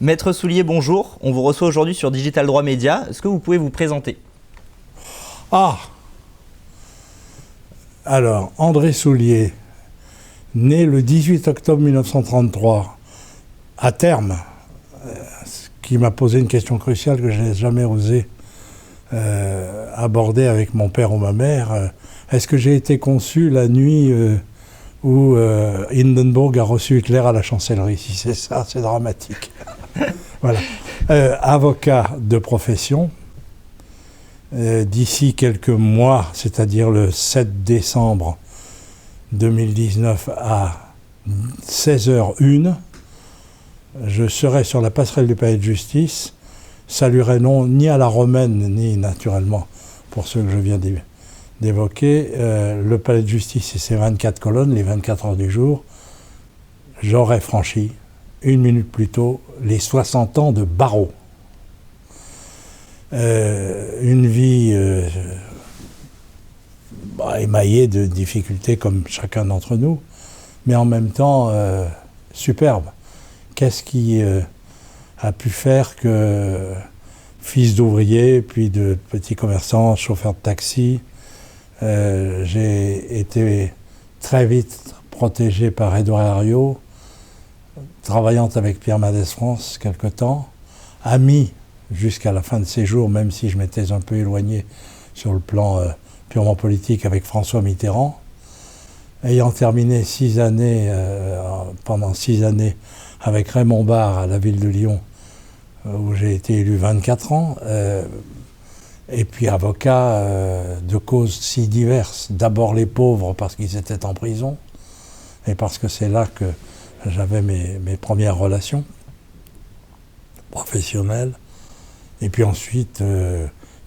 Maître Soulier, bonjour. On vous reçoit aujourd'hui sur Digital Droit Média. Est-ce que vous pouvez vous présenter? Alors, André Soulier, né le 18 octobre 1933, à Termes, ce qui m'a posé une question cruciale que je n'ai jamais osé aborder avec mon père ou ma mère. Est-ce que j'ai été conçu la nuit où Hindenburg a reçu Hitler à la chancellerie? Si c'est ça, c'est dramatique. Voilà. Avocat de profession. D'ici quelques mois, c'est-à-dire le 7 décembre 2019 à 16h01, je serai sur la passerelle du palais de justice, saluerai non ni à la romaine, ni naturellement, pour ceux que je viens d'évoquer, le palais de justice et ses 24 colonnes, les 24 heures du jour. J'aurai franchi, une minute plus tôt, les 60 ans de barreau. Une vie émaillée de difficultés comme chacun d'entre nous, mais en même temps superbe. Qu'est-ce qui a pu faire que, fils d'ouvrier, puis de petit commerçant, chauffeur de taxi, j'ai été très vite protégé par Édouard Herriot, travaillant avec Pierre Mendès France quelque temps, ami jusqu'à la fin de ses jours, même si je m'étais un peu éloigné sur le plan purement politique avec François Mitterrand, ayant terminé pendant 6 années avec Raymond Barre à la ville de Lyon, où j'ai été élu 24 ans, et puis avocat de causes si diverses. D'abord les pauvres parce qu'ils étaient en prison, et parce que c'est là que j'avais mes premières relations professionnelles. Et puis ensuite,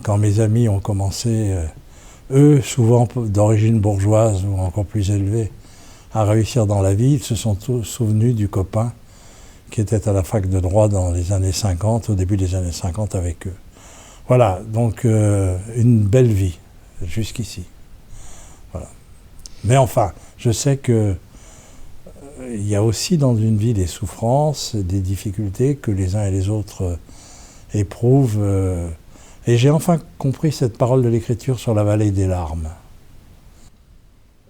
quand mes amis ont commencé, eux, souvent d'origine bourgeoise ou encore plus élevée, à réussir dans la vie, ils se sont tous souvenus du copain qui était à la fac de droit dans les années 50, au début des années 50 avec eux. Voilà, donc une belle vie jusqu'ici. Voilà. Mais enfin, je sais que il y a aussi dans une vie des souffrances, des difficultés que les uns et les autres éprouvent. Et j'ai enfin compris cette parole de l'Écriture sur la vallée des larmes.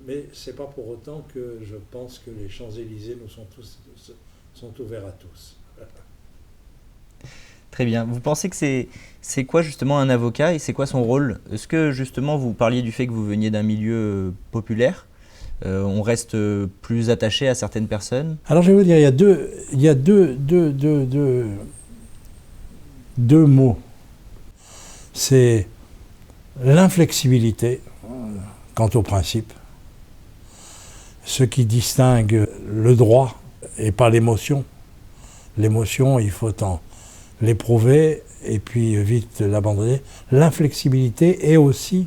Mais c'est pas pour autant que je pense que les Champs-Élysées nous sont ouverts à tous. Très bien. Vous pensez que c'est quoi justement un avocat et c'est quoi son rôle? Est-ce que justement vous parliez du fait que vous veniez d'un milieu populaire? On reste plus attaché à certaines personnes? Alors je vais vous dire, il y a deux mots. C'est l'inflexibilité quant au principe, ce qui distingue le droit et pas l'émotion. L'émotion, il faut l'éprouver et puis vite l'abandonner. L'inflexibilité et aussi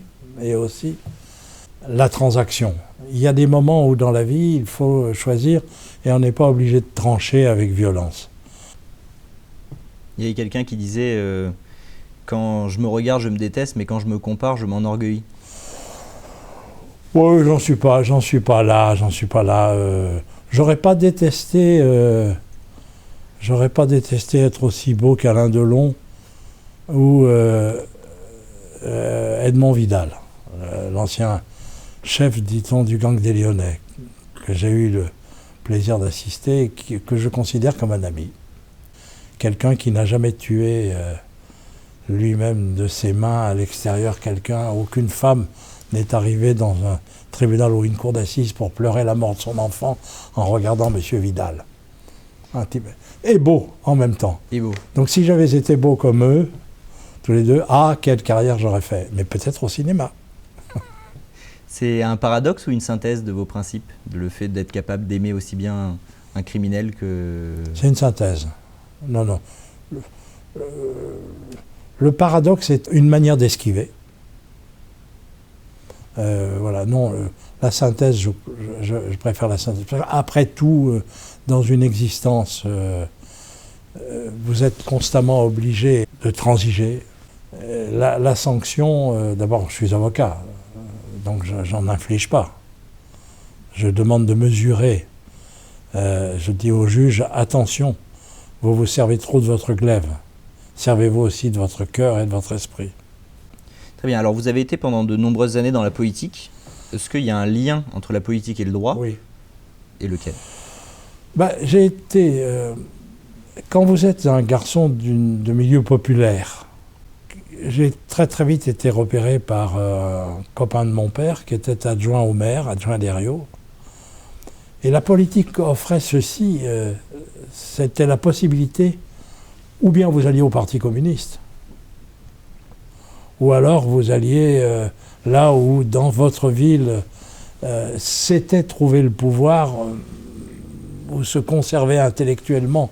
la transaction. Il y a des moments où dans la vie, il faut choisir et on n'est pas obligé de trancher avec violence. Il y a quelqu'un qui disait quand je me regarde, je me déteste, mais quand je me compare, je m'enorgueillis. Oui, j'en suis pas là. J'aurais pas détesté être aussi beau qu'Alain Delon ou Edmond Vidal, l'ancien chef, dit-on, du gang des Lyonnais, que j'ai eu le plaisir d'assister et que je considère comme un ami. Quelqu'un qui n'a jamais tué lui-même de ses mains à l'extérieur quelqu'un. Aucune femme n'est arrivée dans un tribunal ou une cour d'assises pour pleurer la mort de son enfant en regardant M. Vidal. Un type. Et beau en même temps. Et beau. Donc si j'avais été beau comme eux, tous les deux, quelle carrière j'aurais fait. Mais peut-être au cinéma. C'est un paradoxe ou une synthèse de vos principes, le fait d'être capable d'aimer aussi bien un criminel que... C'est une synthèse. Non. Le paradoxe est une manière d'esquiver. La synthèse, je préfère la synthèse. Après tout, dans une existence, vous êtes constamment obligé de transiger. La sanction, d'abord, je suis avocat, donc j'en inflige pas. Je demande de mesurer. Je dis au juge, attention, vous vous servez trop de votre glaive. Servez-vous aussi de votre cœur et de votre esprit. Très bien. Alors, vous avez été pendant de nombreuses années dans la politique. Est-ce qu'il y a un lien entre la politique et le droit? Oui. Et lequel? J'ai été... quand vous êtes un garçon de milieu populaire, j'ai très très vite été repéré par un copain de mon père qui était adjoint au maire, adjoint d'Herriot. Et la politique offrait ceci, c'était la possibilité, ou bien vous alliez au Parti communiste, ou alors vous alliez là où dans votre ville s'était trouvé le pouvoir, où se conservait intellectuellement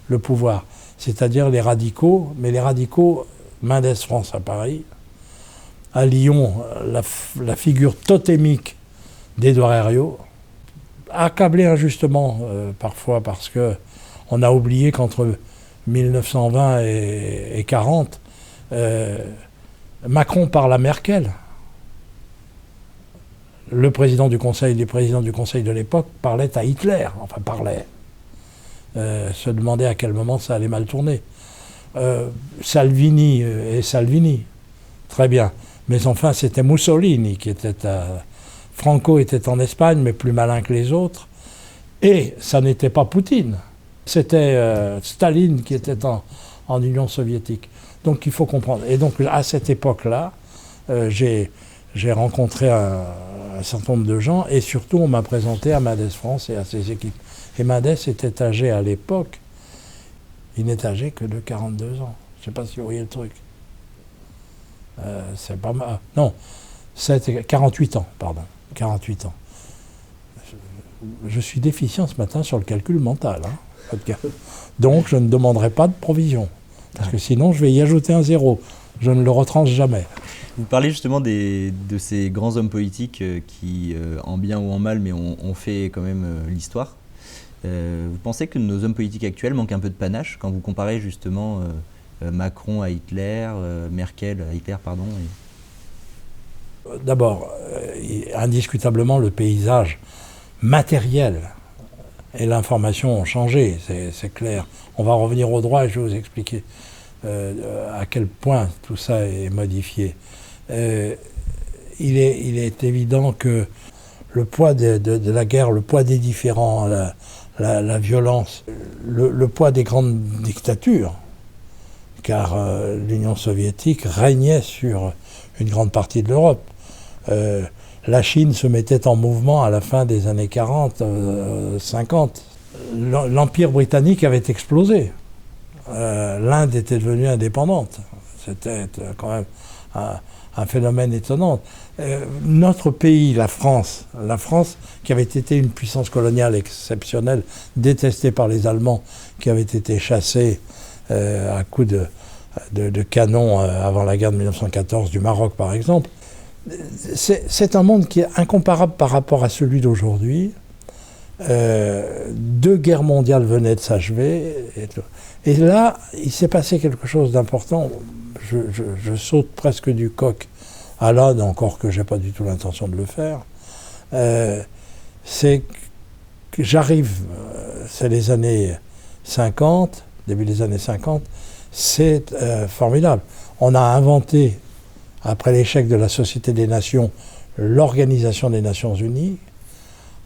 le pouvoir, c'est-à-dire les radicaux, mais les radicaux Mendès France à Paris, à Lyon, la figure totémique d'Édouard Herriot, accablé injustement parfois parce qu'on a oublié qu'entre 1920 et 40, Macron parle à Merkel. Le président du Conseil de l'époque parlait à Hitler, enfin parlait, se demandait à quel moment ça allait mal tourner. Salvini et Salvini, très bien. Mais enfin, c'était Mussolini qui était à... Franco était en Espagne, mais plus malin que les autres. Et ça n'était pas Poutine. C'était Staline qui était en Union soviétique. Donc il faut comprendre. Et donc à cette époque-là, j'ai rencontré un certain nombre de gens, et surtout on m'a présenté à Mendès France et à ses équipes. Et Mendès était âgé à l'époque, il n'est âgé que de 42 ans. Je ne sais pas si vous voyez le truc. C'est pas mal. Non, c'était 48 ans, pardon. 48 ans. Je suis déficient ce matin sur le calcul mental. Donc je ne demanderai pas de provision. Parce que sinon je vais y ajouter un zéro. Je ne le retranche jamais. Vous parlez justement de ces grands hommes politiques qui, en bien ou en mal, mais ont fait quand même l'histoire. Vous pensez que nos hommes politiques actuels manquent un peu de panache quand vous comparez justement Macron à Hitler, Merkel à Hitler, pardon D'abord, indiscutablement, le paysage matériel et l'information ont changé, c'est clair. On va revenir au droit et je vais vous expliquer à quel point tout ça est modifié. Il est évident que le poids de la guerre, le poids des différends, la violence, le poids des grandes dictatures, car l'Union soviétique régnait sur une grande partie de l'Europe. La Chine se mettait en mouvement à la fin des années 40, 50. L'Empire britannique avait explosé. L'Inde était devenue indépendante. C'était quand même un phénomène étonnant. Notre pays, la France, qui avait été une puissance coloniale exceptionnelle, détestée par les Allemands, qui avaient été chassés à coups de canon avant la guerre de 1914 du Maroc, par exemple. C'est un monde qui est incomparable par rapport à celui d'aujourd'hui. 2 guerres mondiales venaient de s'achever. Et là, il s'est passé quelque chose d'important. Je saute presque du coq à l'âne, encore que je n'ai pas du tout l'intention de le faire. C'est que j'arrive, c'est les années 50, début des années 50, c'est formidable. On a inventé, après l'échec de la Société des Nations, l'Organisation des Nations Unies.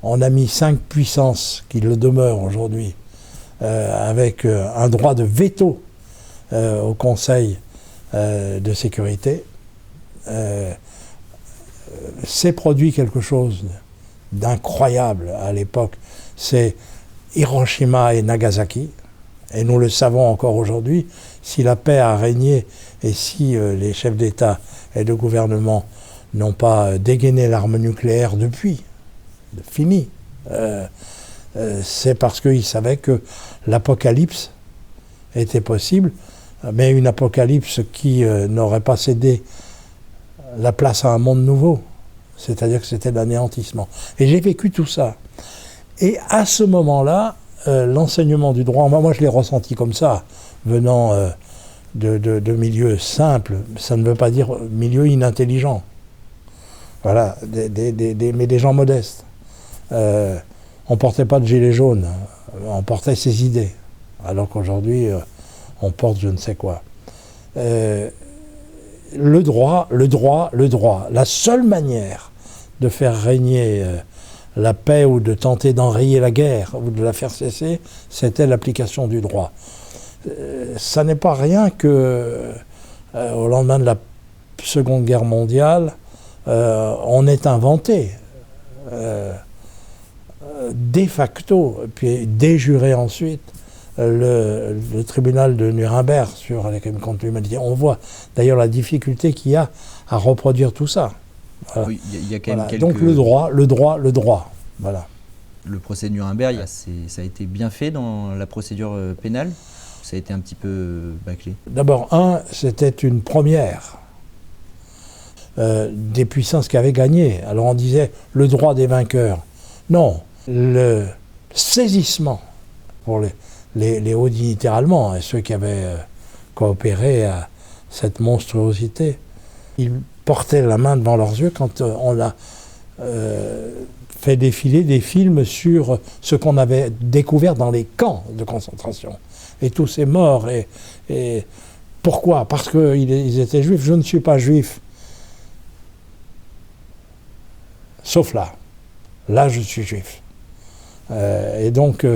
On a mis 5 puissances qui le demeurent aujourd'hui, avec un droit de veto au Conseil de sécurité. C'est produit quelque chose d'incroyable à l'époque. C'est Hiroshima et Nagasaki. Et nous le savons encore aujourd'hui, si la paix a régné et si les chefs d'État et de gouvernement n'ont pas dégainé l'arme nucléaire depuis, fini, c'est parce qu'ils savaient que l'apocalypse était possible, mais une apocalypse qui n'aurait pas cédé la place à un monde nouveau, c'est-à-dire que c'était l'anéantissement. Et j'ai vécu tout ça. Et à ce moment-là, l'enseignement du droit, moi je l'ai ressenti comme ça, venant de milieux simples, ça ne veut pas dire milieux inintelligents. Voilà, mais des gens modestes. On ne portait pas de gilet jaune, on portait ses idées. alors qu'aujourd'hui, on porte je ne sais quoi. Le droit. La seule manière de faire régner la paix ou de tenter d'enrayer la guerre ou de la faire cesser, c'était l'application du droit. Ça n'est pas rien que, au lendemain de la Seconde Guerre mondiale, on ait inventé, de facto, puis de jure ensuite, le tribunal de Nuremberg sur les crimes contre l'humanité. On voit d'ailleurs la difficulté qu'il y a à reproduire tout ça. Voilà. Oui, il y a quand même quelques... Donc le droit. Voilà. Le procès de Nuremberg, ça a été bien fait dans la procédure pénale. Ça a été un petit peu bâclé. D'abord, c'était une première des puissances qui avaient gagné. Alors on disait le droit des vainqueurs. Non, le saisissement pour les hauts dignitaires allemands, et ceux qui avaient coopéré à cette monstruosité, ils portaient la main devant leurs yeux quand on a fait défiler des films sur ce qu'on avait découvert dans les camps de concentration. Et tous ces morts. Et pourquoi ? Parce qu'ils étaient juifs. Je ne suis pas juif. Sauf là. Là, je suis juif. Et donc,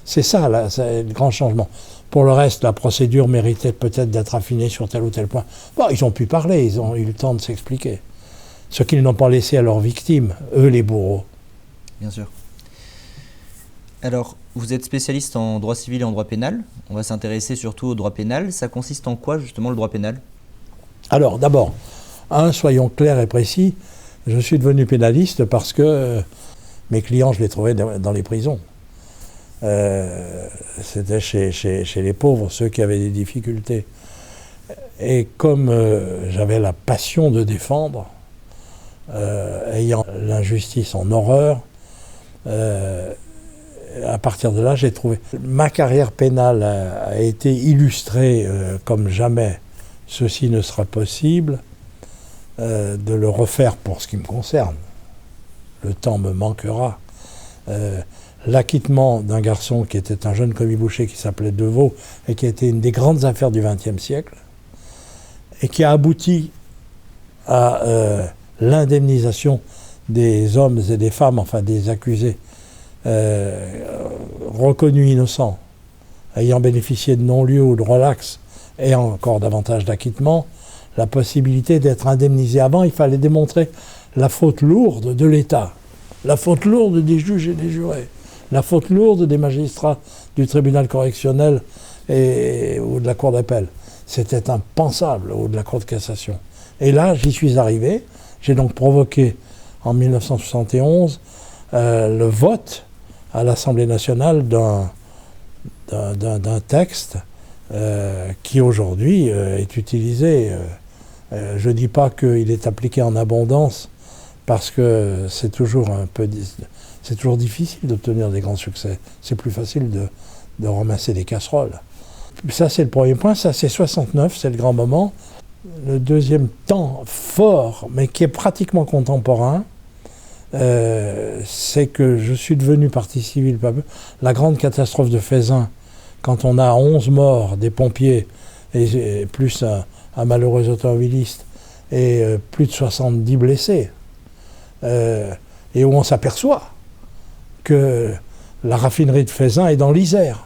c'est ça, là, c'est le grand changement. Pour le reste, la procédure méritait peut-être d'être affinée sur tel ou tel point. Bon, ils ont pu parler, ils ont eu le temps de s'expliquer. Ce qu'ils n'ont pas laissé à leurs victimes, eux les bourreaux. Bien sûr. Alors, vous êtes spécialiste en droit civil et en droit pénal. On va s'intéresser surtout au droit pénal. Ça consiste en quoi, justement, le droit pénal ? Alors, d'abord, soyons clairs et précis, je suis devenu pénaliste parce que mes clients, je les trouvais dans les prisons. C'était chez les pauvres, ceux qui avaient des difficultés. Et comme j'avais la passion de défendre, ayant l'injustice en horreur, à partir de là, j'ai trouvé... Ma carrière pénale a été illustrée comme jamais ceci ne sera possible, de le refaire pour ce qui me concerne. Le temps me manquera. L'acquittement d'un garçon qui était un jeune commis boucher qui s'appelait Deveau et qui a été une des grandes affaires du XXe siècle et qui a abouti à l'indemnisation des hommes et des femmes, enfin des accusés reconnus innocents, ayant bénéficié de non-lieu ou de relax et encore davantage d'acquittement, la possibilité d'être indemnisé. Avant, il fallait démontrer la faute lourde de l'État, la faute lourde des juges et des jurés, la faute lourde des magistrats du tribunal correctionnel ou de la cour d'appel. C'était impensable, ou de la cour de cassation. Et là, j'y suis arrivé. J'ai donc provoqué, en 1971, le vote à l'Assemblée nationale d'un texte qui aujourd'hui est utilisé. Je ne dis pas qu'il est appliqué en abondance, parce que c'est toujours difficile d'obtenir des grands succès. C'est plus facile de ramasser des casseroles. Ça, c'est le premier point. Ça, c'est 69, c'est le grand moment. Le deuxième temps fort, mais qui est pratiquement contemporain, c'est que je suis devenu partie civile. La grande catastrophe de Feyzin, quand on a 11 morts, des pompiers, et plus un malheureux automobiliste, et plus de 70 blessés, et où on s'aperçoit que la raffinerie de Feyzin est dans l'Isère,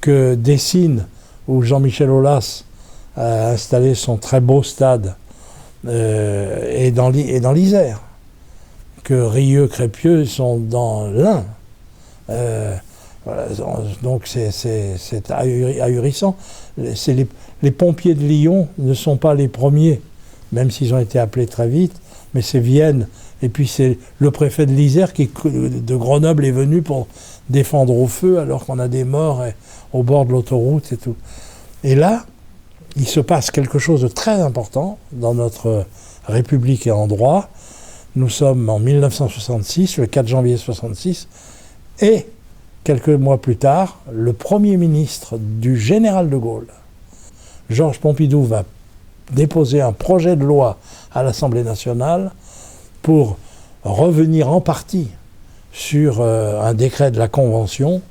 que Dessines, où Jean-Michel Aulas a installé son très beau stade, est dans l'Isère, que Rieux, Crépieux sont dans l'Ain. Voilà, donc c'est ahurissant. Les pompiers de Lyon ne sont pas les premiers, même s'ils ont été appelés très vite, mais c'est Vienne. Et puis c'est le préfet de l'Isère de Grenoble est venu pour défendre au feu alors qu'on a des morts au bord de l'autoroute et tout. Et là, il se passe quelque chose de très important dans notre République et en droit. Nous sommes en 1966, le 4 janvier 1966, et quelques mois plus tard, le Premier ministre du général de Gaulle, Georges Pompidou, va déposer un projet de loi à l'Assemblée nationale pour revenir en partie sur un décret de la Convention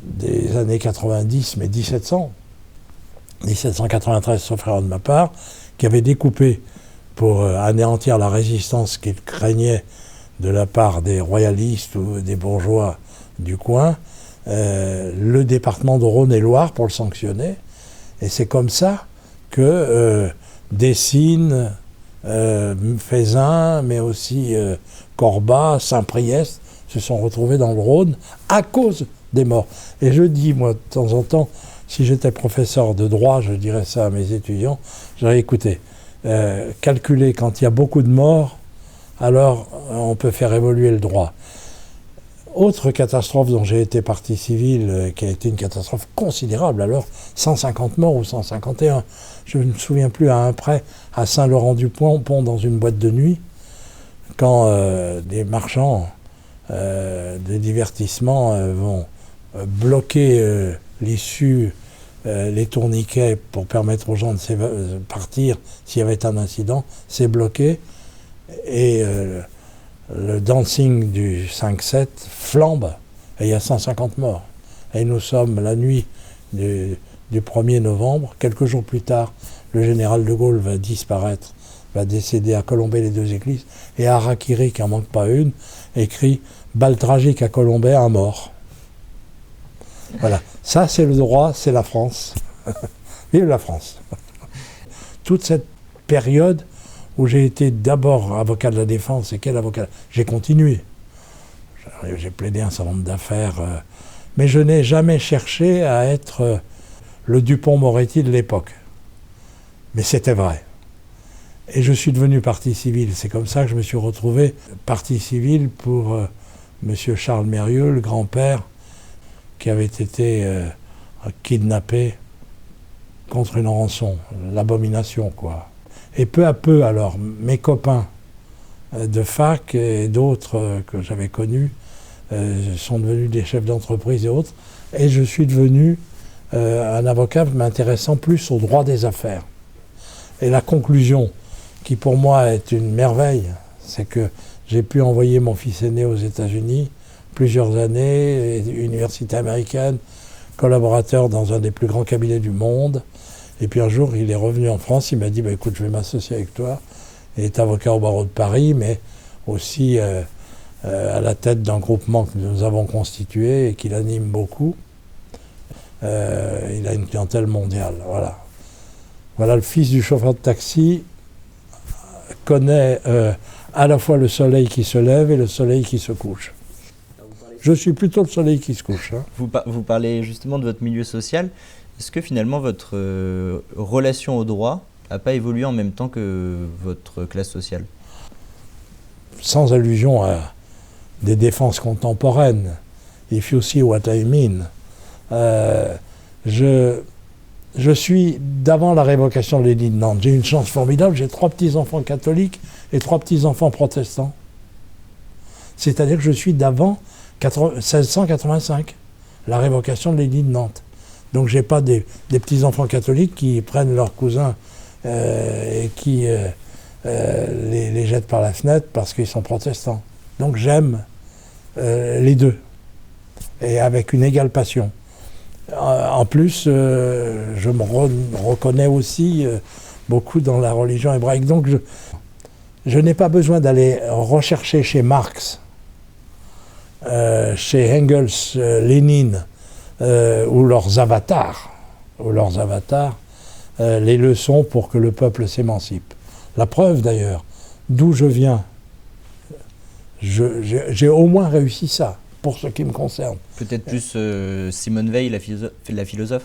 des années 90, mais 1793, sauf erreur de ma part, qui avait découpé pour anéantir la résistance qu'il craignait de la part des royalistes ou des bourgeois du coin, le département de Rhône-et-Loire pour le sanctionner. Et c'est comme ça que Dessines, Fézin, mais aussi Corbat, Saint-Priest se sont retrouvés dans le Rhône à cause des morts. Et je dis, moi, de temps en temps, si j'étais professeur de droit, je dirais ça à mes étudiants, j'aurais écouté, calculer quand il y a beaucoup de morts, alors on peut faire évoluer le droit. Autre catastrophe dont j'ai été partie civile, qui a été une catastrophe considérable, alors 150 morts ou 151, je ne me souviens plus à un près, à Saint-Laurent-du-Pont, dans une boîte de nuit, quand des marchands de divertissement vont bloquer l'issue, les tourniquets pour permettre aux gens de partir s'il y avait un incident, c'est bloqué, et le dancing du 5-7 flambe, et il y a 150 morts. Et nous sommes la nuit du 1er novembre, quelques jours plus tard, le général de Gaulle va disparaître, va décéder à Colombey-les-Deux-Églises, et Harakiri, qui n'en manque pas une, écrit « Balle tragique à Colombey, un mort ». Voilà, ça c'est le droit, c'est la France. Vive la France. Toute cette période où j'ai été d'abord avocat de la défense, et quel avocat? J'ai continué. J'ai plaidé un certain nombre d'affaires, mais je n'ai jamais cherché à être le Dupond-Moretti de l'époque. Mais c'était vrai. Et je suis devenu partie civile. C'est comme ça que je me suis retrouvé partie civile pour M. Charles Mérieux, le grand-père, qui avait été kidnappé contre une rançon. L'abomination, quoi. Et peu à peu, alors, mes copains de fac et d'autres que j'avais connus sont devenus des chefs d'entreprise et autres. Et je suis devenu un avocat m'intéressant plus au droit des affaires. Et la conclusion, qui pour moi est une merveille, c'est que j'ai pu envoyer mon fils aîné aux États-Unis plusieurs années, université américaine, collaborateur dans un des plus grands cabinets du monde. Et puis un jour, il est revenu en France, il m'a dit écoute, je vais m'associer avec toi. Il est avocat au barreau de Paris, mais aussi à la tête d'un groupement que nous avons constitué et qu'il anime beaucoup. Il a une clientèle mondiale. Voilà. Voilà, le fils du chauffeur de taxi connaît à la fois le soleil qui se lève et le soleil qui se couche. Je suis plutôt le soleil qui se couche. Hein. Vous parlez justement de votre milieu social. Est-ce que finalement votre relation au droit n'a pas évolué en même temps que votre classe sociale? Sans allusion à des défenses contemporaines, if you see what I mean, je suis d'avant la révocation de l'édit de Nantes. J'ai une chance formidable, j'ai 3 petits-enfants catholiques et 3 petits-enfants protestants. C'est-à-dire que je suis d'avant 1685, la révocation de l'édit de Nantes. Donc j'ai pas des petits-enfants catholiques qui prennent leurs cousins et qui les jettent par la fenêtre parce qu'ils sont protestants. Donc j'aime les deux, et avec une égale passion. En plus, je me reconnais aussi beaucoup dans la religion hébraïque. Donc je n'ai pas besoin d'aller rechercher chez Marx, chez Engels, Lénine, ou leurs avatars, les leçons pour que le peuple s'émancipe. La preuve d'ailleurs, d'où je viens, j'ai au moins réussi ça, pour ce qui me concerne. Peut-être plus Simone Veil, la philosophe?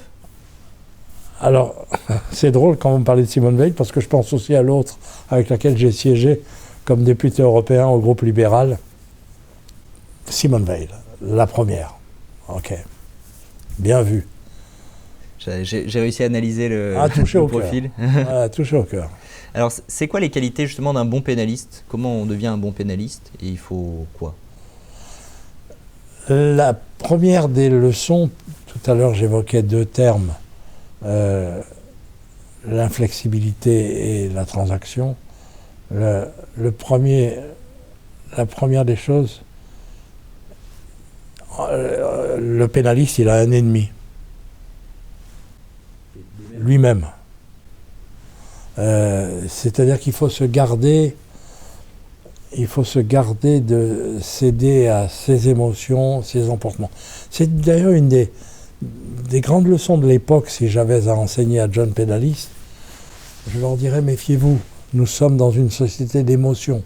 Alors, c'est drôle quand vous me parlez de Simone Veil, parce que je pense aussi à l'autre avec laquelle j'ai siégé comme député européen au groupe libéral. Simone Veil, la première. Ok. Bien vu. J'ai réussi à analyser le profil. Touché au cœur. Alors, c'est quoi les qualités justement d'un bon pénaliste? Comment on devient un bon pénaliste et il faut quoi? La première des leçons, tout à l'heure j'évoquais 2 termes, l'inflexibilité et la transaction. La première des choses, le pénaliste, il a un ennemi. Lui-même. C'est-à-dire qu'il faut se garder de céder à ses émotions, ses emportements. C'est d'ailleurs une des grandes leçons de l'époque, si j'avais à enseigner à jeunes pénalistes. Je leur dirais, méfiez-vous, nous sommes dans une société d'émotions,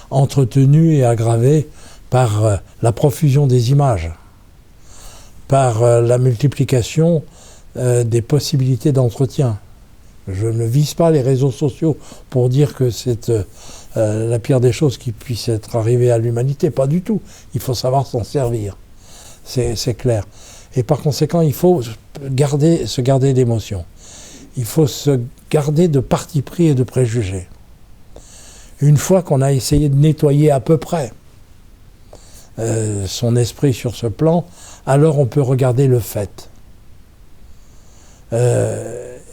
entretenue et aggravée par la profusion des images, par la multiplication des possibilités d'entretien. Je ne vise pas les réseaux sociaux pour dire que c'est la pire des choses qui puisse être arrivée à l'humanité. Pas du tout. Il faut savoir s'en servir. C'est clair. Et par conséquent, il faut se garder d'émotions. Il faut se garder de parti pris et de préjugés. Une fois qu'on a essayé de nettoyer à peu près son esprit sur ce plan, alors on peut regarder le fait.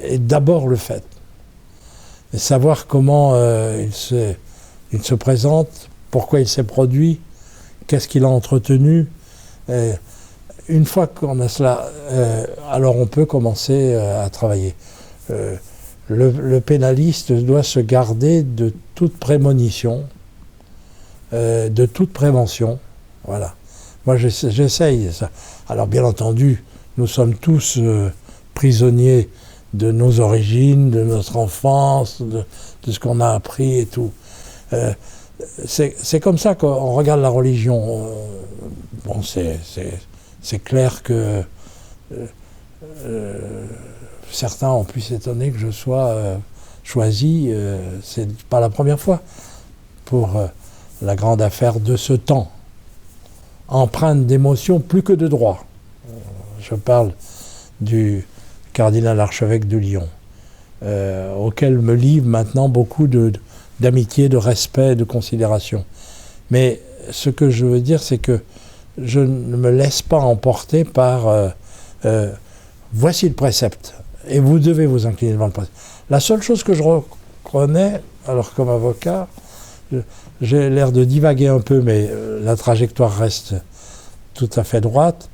Et d'abord le fait. Et savoir comment il se présente, pourquoi il s'est produit, qu'est-ce qu'il a entretenu. Une fois qu'on a cela, alors on peut commencer à travailler. Le pénaliste doit se garder de toute prémonition, de toute prévention. Voilà. Moi, j'essaye ça. Alors, bien entendu, nous sommes tous prisonniers de nos origines, de notre enfance, de ce qu'on a appris et tout. C'est comme ça qu'on regarde la religion. Bon, c'est clair que certains ont pu s'étonner que je sois choisi, c'est pas la première fois, pour la grande affaire de ce temps, empreinte d'émotion plus que de droit. Je parle du cardinal archevêque de Lyon, auquel me livrent maintenant beaucoup d'amitié, de respect, de considération. Mais ce que je veux dire, c'est que je ne me laisse pas emporter par voici le précepte, et vous devez vous incliner devant le précepte. La seule chose que je reconnais, alors comme avocat, j'ai l'air de divaguer un peu, mais la trajectoire reste tout à fait droite.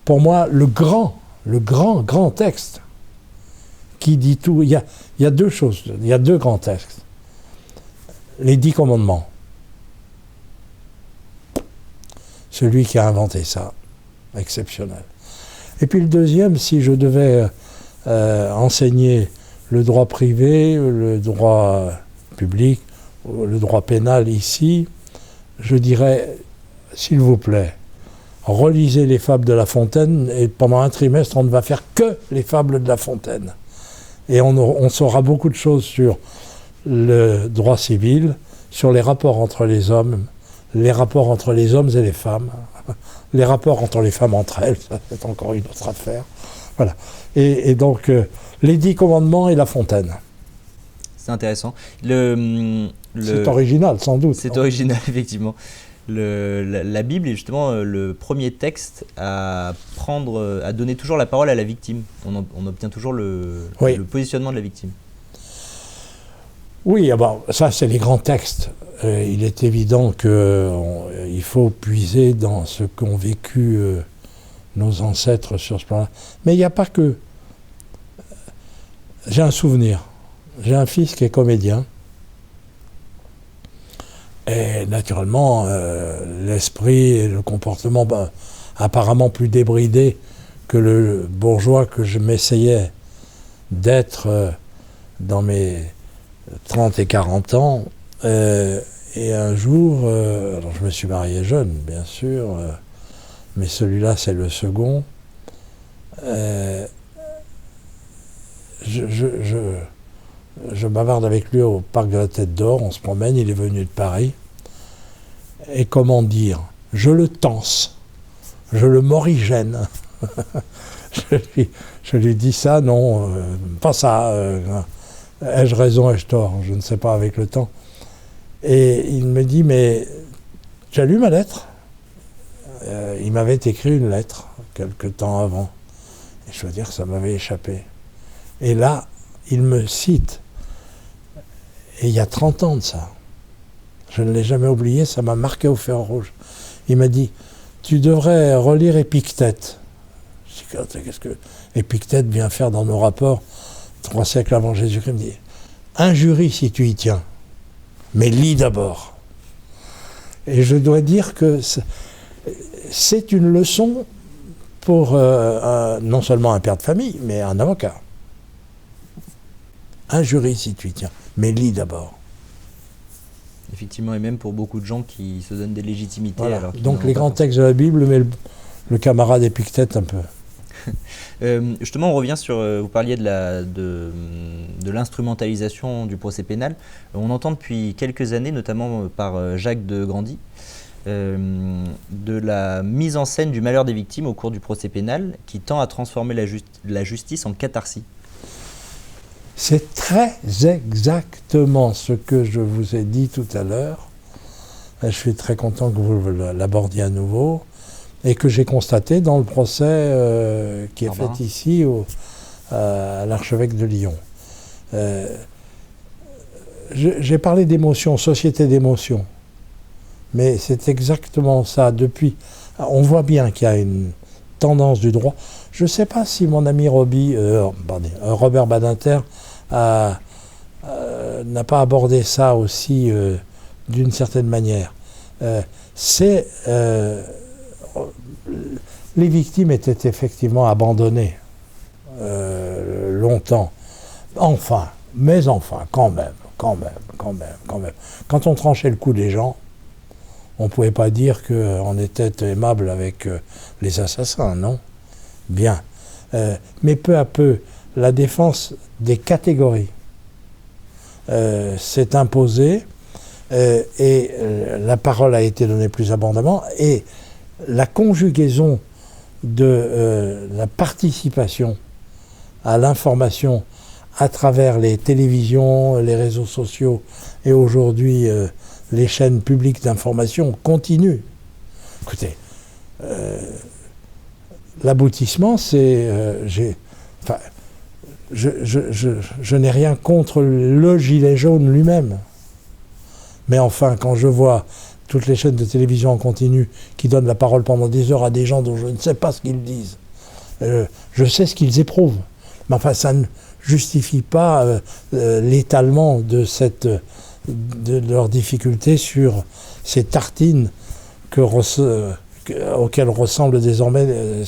Pour moi, le grand texte qui dit tout, il y a deux choses, il y a deux grands textes. Les 10 commandements. Celui qui a inventé ça, exceptionnel. Et puis le deuxième, si je devais enseigner le droit privé, le droit public, le droit pénal ici, je dirais, s'il vous plaît, relisez les fables de La Fontaine, et pendant un trimestre, on ne va faire que les fables de La Fontaine. Et on saura beaucoup de choses sur le droit civil, sur les rapports entre les hommes, les rapports entre les hommes et les femmes, les rapports entre les femmes entre elles, ça c'est encore une autre affaire. Voilà. Et donc, les 10 commandements et La Fontaine. C'est intéressant. C'est original, sans doute. C'est original, effectivement. La Bible est justement le premier texte à donner toujours la parole à la victime. On obtient toujours le positionnement de la victime. Oui, ça c'est les grands textes. Il est évident qu'il faut puiser dans ce qu'ont vécu nos ancêtres sur ce plan-là. Mais il n'y a pas que... J'ai un souvenir. J'ai un fils qui est comédien. Et naturellement, l'esprit et le comportement apparemment plus débridé que le bourgeois que je m'essayais d'être dans mes 30 et 40 ans. Et un jour, alors je me suis marié jeune, bien sûr, mais celui-là, c'est le second. Je bavarde avec lui au parc de la Tête d'Or, on se promène, il est venu de Paris. Et comment dire, je le tense, je le morigène. je lui dis ça, non, pas ça. Ai-je raison, ai-je tort, je ne sais pas avec le temps. Et il me dit, mais tu as lu ma lettre ? Il m'avait écrit une lettre, quelque temps avant. Et je veux dire que ça m'avait échappé. Et là, il me cite. Et il y a 30 ans de ça. Je ne l'ai jamais oublié, ça m'a marqué au fer rouge. Il m'a dit, tu devrais relire Épictète. Je dis, qu'est-ce que Épictète vient faire dans nos rapports 3 siècles avant Jésus-Christ? Il me dit, injurie si tu y tiens, mais lis d'abord. Et je dois dire que c'est une leçon pour non seulement un père de famille, mais un avocat. Injurie si tu y tiens, mais lis d'abord. Effectivement, et même pour beaucoup de gens qui se donnent des légitimités. Voilà. Alors Donc les grands textes de la Bible, mais le camarade Épictète un peu. Justement, on revient sur, vous parliez de l'instrumentalisation du procès pénal. On entend depuis quelques années, notamment par Jacques de Grandy, de la mise en scène du malheur des victimes au cours du procès pénal qui tend à transformer la justice en catharsis. C'est très exactement ce que je vous ai dit tout à l'heure. Je suis très content que vous l'abordiez à nouveau et que j'ai constaté dans le procès qui est fait ici à l'archevêque de Lyon. J'ai parlé d'émotion, société d'émotion. Mais c'est exactement ça. Depuis, on voit bien qu'il y a une tendance du droit. Je ne sais pas si mon ami Robert Badinter n'a pas abordé ça aussi d'une certaine manière. Les victimes étaient effectivement abandonnées longtemps. Mais enfin, quand même. Quand on tranchait le cou des gens, on ne pouvait pas dire qu'on était aimable avec les assassins, non? Bien. Mais peu à peu, la défense des catégories s'est imposée et la parole a été donnée plus abondamment et la conjugaison de la participation à l'information à travers les télévisions, les réseaux sociaux et aujourd'hui les chaînes publiques d'information continue. Écoutez, l'aboutissement, c'est... je n'ai rien contre le gilet jaune lui-même. Mais enfin, quand je vois toutes les chaînes de télévision en continu qui donnent la parole pendant des heures à des gens dont je ne sais pas ce qu'ils disent, je sais ce qu'ils éprouvent. Mais enfin, ça ne justifie pas l'étalement de leurs difficultés sur ces tartines auxquelles ressemblent désormais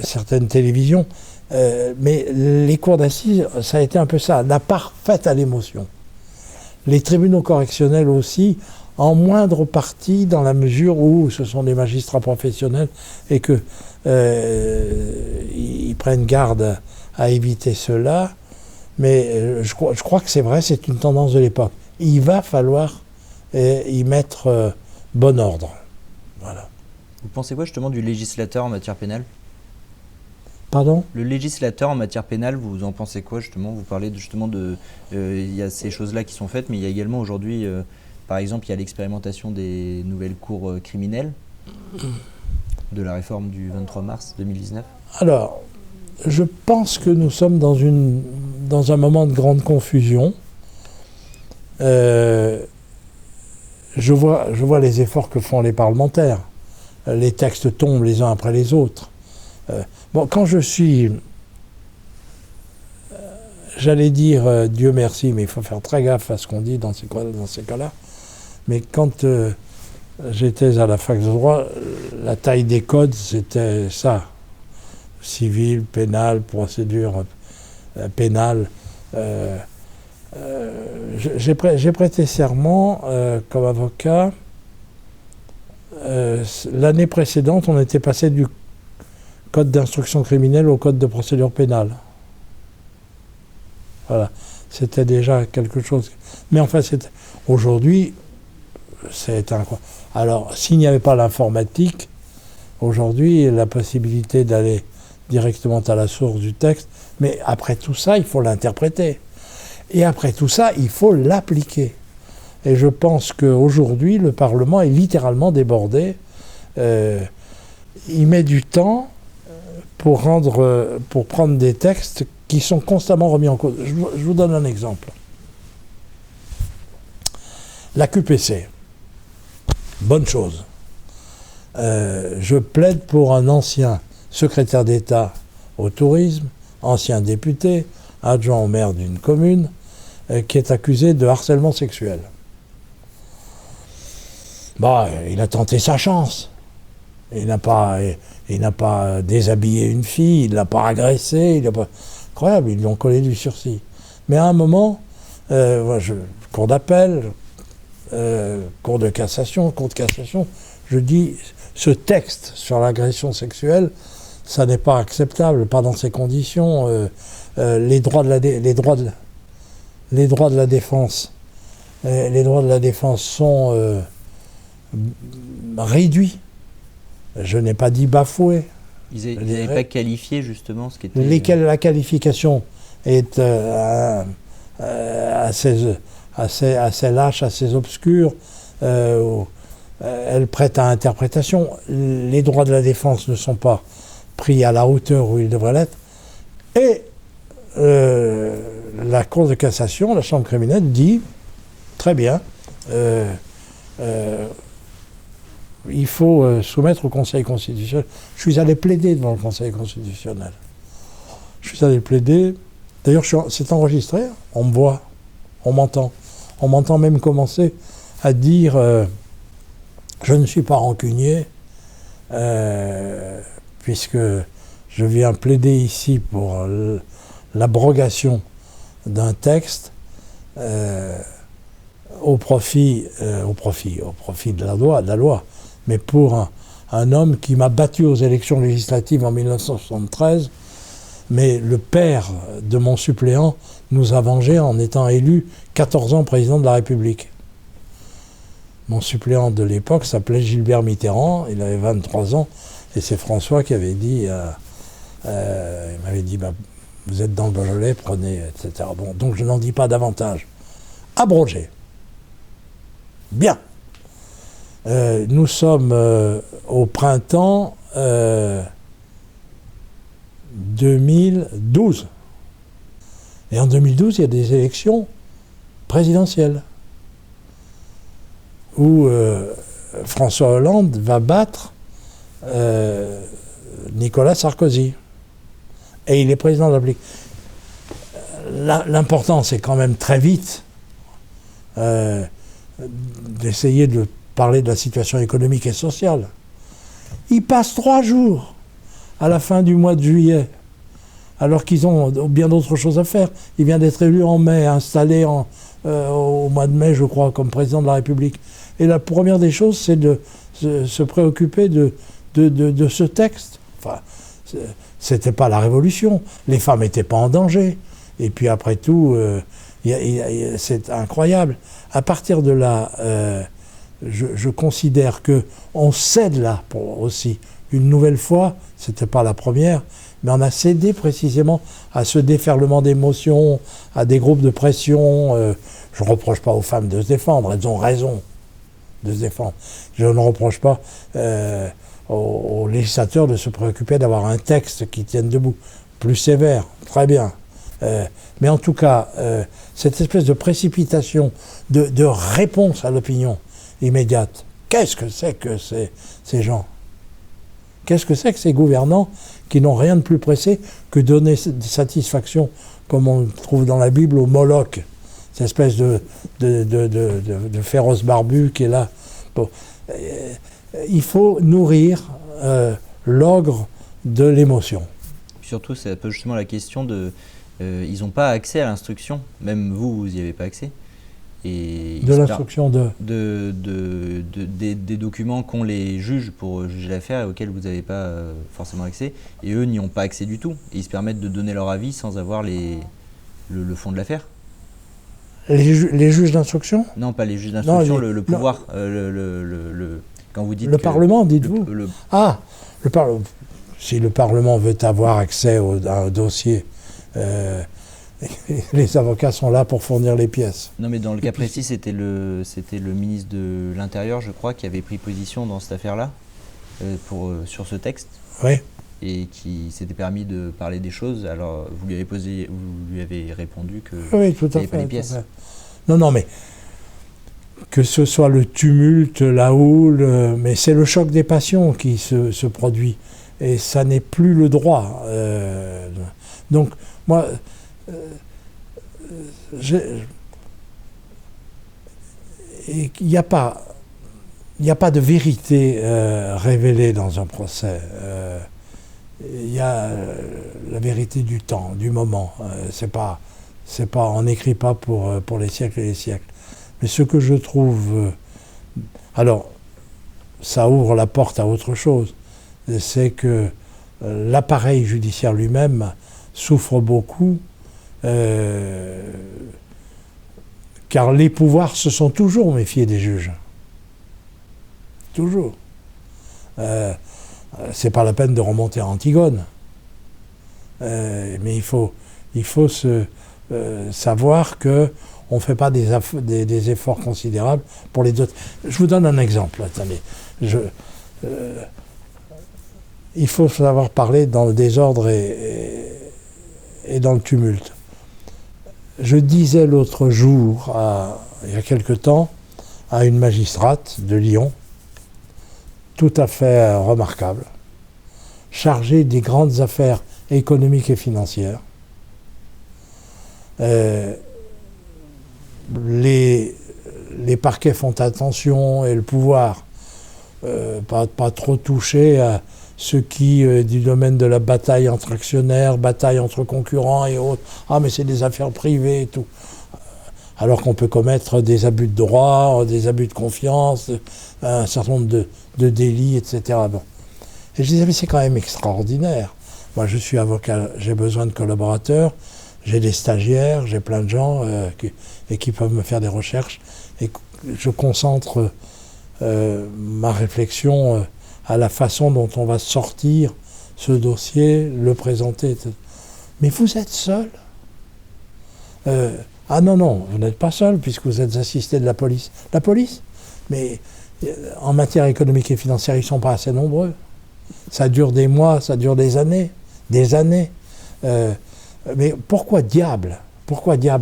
certaines télévisions. Mais les cours d'assises, ça a été un peu ça, la part faite à l'émotion. Les tribunaux correctionnels aussi, en moindre partie, dans la mesure où ce sont des magistrats professionnels et que ils prennent garde à éviter cela. Mais je crois que c'est vrai, c'est une tendance de l'époque. Il va falloir y mettre bon ordre. Voilà. Vous pensez quoi justement du législateur en matière pénale? Pardon? Le législateur en matière pénale, vous en pensez quoi justement? Vous parlez justement de... Il y a ces choses-là qui sont faites, mais il y a également aujourd'hui, par exemple, il y a l'expérimentation des nouvelles cours criminelles, de la réforme du 23 mars 2019. Alors, je pense que nous sommes dans un moment de grande confusion. Je vois les efforts que font les parlementaires. Les textes tombent les uns après les autres. Quand je suis, j'allais dire Dieu merci, mais il faut faire très gaffe à ce qu'on dit dans ces cas-là. Mais quand j'étais à la fac de droit, la taille des codes, c'était ça. Civil, pénal, procédure pénale. J'ai prêté serment comme avocat. L'année précédente, on était passé du code d'instruction criminelle au code de procédure pénale. Voilà. C'était déjà quelque chose. Mais enfin, aujourd'hui, c'est incroyable. Alors, s'il n'y avait pas l'informatique, aujourd'hui, la possibilité d'aller directement à la source du texte, mais après tout ça, il faut l'interpréter. Et après tout ça, il faut l'appliquer. Et je pense qu'aujourd'hui, le Parlement est littéralement débordé. Il met du temps pour prendre des textes qui sont constamment remis en cause. Je vous donne un exemple. La QPC, bonne chose. je plaide pour un ancien secrétaire d'État au tourisme, ancien député, adjoint au maire d'une commune, qui est accusé de harcèlement sexuel. Bon, il a tenté sa chance. Il n'a pas déshabillé une fille, il ne l'a pas agressé, incroyable, ils lui ont collé du sursis. Mais à un moment, cour d'appel, cour de cassation, je dis, ce texte sur l'agression sexuelle, ça n'est pas acceptable, pas dans ces conditions. Les droits de la défense sont réduits. Je n'ai pas dit bafoués. Ils n'avaient pas qualifié justement ce qui était... La qualification est assez lâche, assez obscure. Elle prête à interprétation. Les droits de la défense ne sont pas pris à la hauteur où ils devraient l'être. Et la Cour de cassation, la Chambre criminelle, dit très bien, il faut soumettre au Conseil constitutionnel. Je suis allé plaider devant le Conseil constitutionnel. D'ailleurs, c'est enregistré, on me voit, on m'entend. On m'entend même commencer à dire je ne suis pas rancunier, puisque je viens plaider ici pour l'abrogation d'un texte au profit de la loi, mais pour un homme qui m'a battu aux élections législatives en 1973, mais le père de mon suppléant nous a vengés en étant élu 14 ans président de la République. Mon suppléant de l'époque s'appelait Gilbert Mitterrand, il avait 23 ans, et c'est François qui avait dit, il m'avait dit, vous êtes dans le Beaujolais, prenez, etc. Bon, donc je n'en dis pas davantage. Abrogé. Bien. Nous sommes au printemps 2012. Et en 2012, il y a des élections présidentielles où François Hollande va battre Nicolas Sarkozy. Et il est président de la République. L'important, c'est quand même très vite d'essayer de parler de la situation économique et sociale. Il passe 3 jours à la fin du mois de juillet, alors qu'ils ont bien d'autres choses à faire. Il vient d'être élu en mai, installé au mois de mai, je crois, comme président de la République. Et la première des choses, c'est de se préoccuper de ce texte. Enfin, c'était pas la révolution. Les femmes n'étaient pas en danger. Et puis après tout, c'est incroyable. À partir de là, je considère qu'on cède là, aussi, une nouvelle fois, c'était pas la première, mais on a cédé précisément à ce déferlement d'émotions, à des groupes de pression. Je ne reproche pas aux femmes de se défendre, elles ont raison de se défendre. Je ne reproche pas aux législateurs de se préoccuper d'avoir un texte qui tienne debout, plus sévère, très bien. Mais en tout cas, cette espèce de précipitation, de réponse à l'opinion immédiate, qu'est-ce que c'est que ces gens ? Qu'est-ce que c'est que ces gouvernants qui n'ont rien de plus pressé que donner satisfaction, comme on le trouve dans la Bible, au Moloch, cette espèce de féroce barbu qui est là. Bon. Il faut nourrir l'ogre de l'émotion. Surtout, c'est un peu justement la question de... ils n'ont pas accès à l'instruction, même vous n'y avez pas accès. Et de l'instruction des documents qu'ont les juges pour juger l'affaire et auxquels vous n'avez pas forcément accès, et eux n'y ont pas accès du tout. Et ils se permettent de donner leur avis sans avoir le fond de l'affaire. Les juges d'instruction ? Non, pas les juges d'instruction, le pouvoir. Quand vous dites le Parlement, dites-vous ? Si le Parlement veut avoir accès à un dossier, les avocats sont là pour fournir les pièces. Non, mais dans le cas précis, c'était le ministre de l'Intérieur, je crois, qui avait pris position dans cette affaire-là, sur ce texte. Oui. Et qui s'était permis de parler des choses. Alors, vous lui avez répondu que oui, tout à fait, pas les pièces. Non, mais que ce soit le tumulte, la houle, mais c'est le choc des passions qui se produit. Et ça n'est plus le droit. Donc, moi, il n'y a pas de vérité révélée dans un procès. Il y a la vérité du temps, du moment. On n'écrit pas pour les siècles et les siècles. Mais ce que je trouve... alors, ça ouvre la porte à autre chose. C'est que l'appareil judiciaire lui-même souffre beaucoup, car les pouvoirs se sont toujours méfiés des juges. Toujours. C'est pas la peine de remonter à Antigone. Mais il faut savoir qu'on ne fait pas des efforts considérables pour les autres. Je vous donne un exemple. Attendez. Il faut savoir parler dans le désordre et dans le tumulte. Je disais l'autre jour, il y a quelque temps, à une magistrate de Lyon, tout à fait remarquable, chargée des grandes affaires économiques et financières. Les parquets font attention et le pouvoir, pas trop touché à ce qui, du domaine de la bataille entre actionnaires, bataille entre concurrents et autres. Ah, mais c'est des affaires privées et tout. Alors qu'on peut commettre des abus de droit, des abus de confiance, un certain nombre de délits, etc. Bon. Et je disais, mais c'est quand même extraordinaire. Moi, je suis avocat, j'ai besoin de collaborateurs, j'ai des stagiaires, j'ai plein de gens qui peuvent me faire des recherches. Et je concentre ma réflexion à la façon dont on va sortir ce dossier, le présenter, etc. Mais vous êtes seul. Ah non, vous n'êtes pas seul puisque vous êtes assisté de la police. La police? Mais en matière économique et financière, ils ne sont pas assez nombreux. Ça dure des mois, ça dure des années. Des années. Mais pourquoi diable,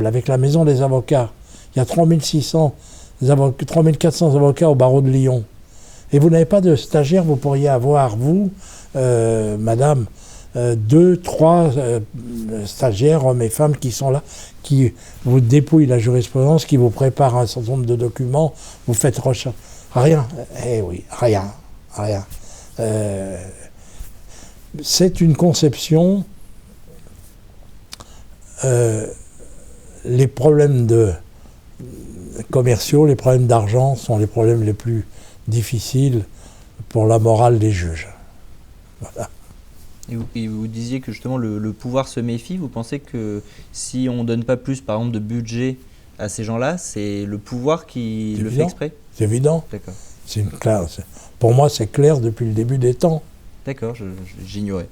avec la maison des avocats, il y a 3400 avocats au barreau de Lyon. Et vous n'avez pas de stagiaire, vous pourriez avoir, vous, madame, 2, 3 stagiaires, hommes et femmes, qui sont là, qui vous dépouillent la jurisprudence, qui vous préparent un certain nombre de documents, vous faites recherche. Rien. Eh oui, rien. C'est une conception. Les problèmes commerciaux, les problèmes d'argent sont les problèmes les plus difficiles pour la morale des juges. Voilà. Et vous disiez que justement le pouvoir se méfie. Vous pensez que si on ne donne pas plus, par exemple, de budget à ces gens-là, c'est le pouvoir qui le fait exprès? C'est évident. D'accord. Pour moi, c'est clair depuis le début des temps. D'accord, j'ignorais.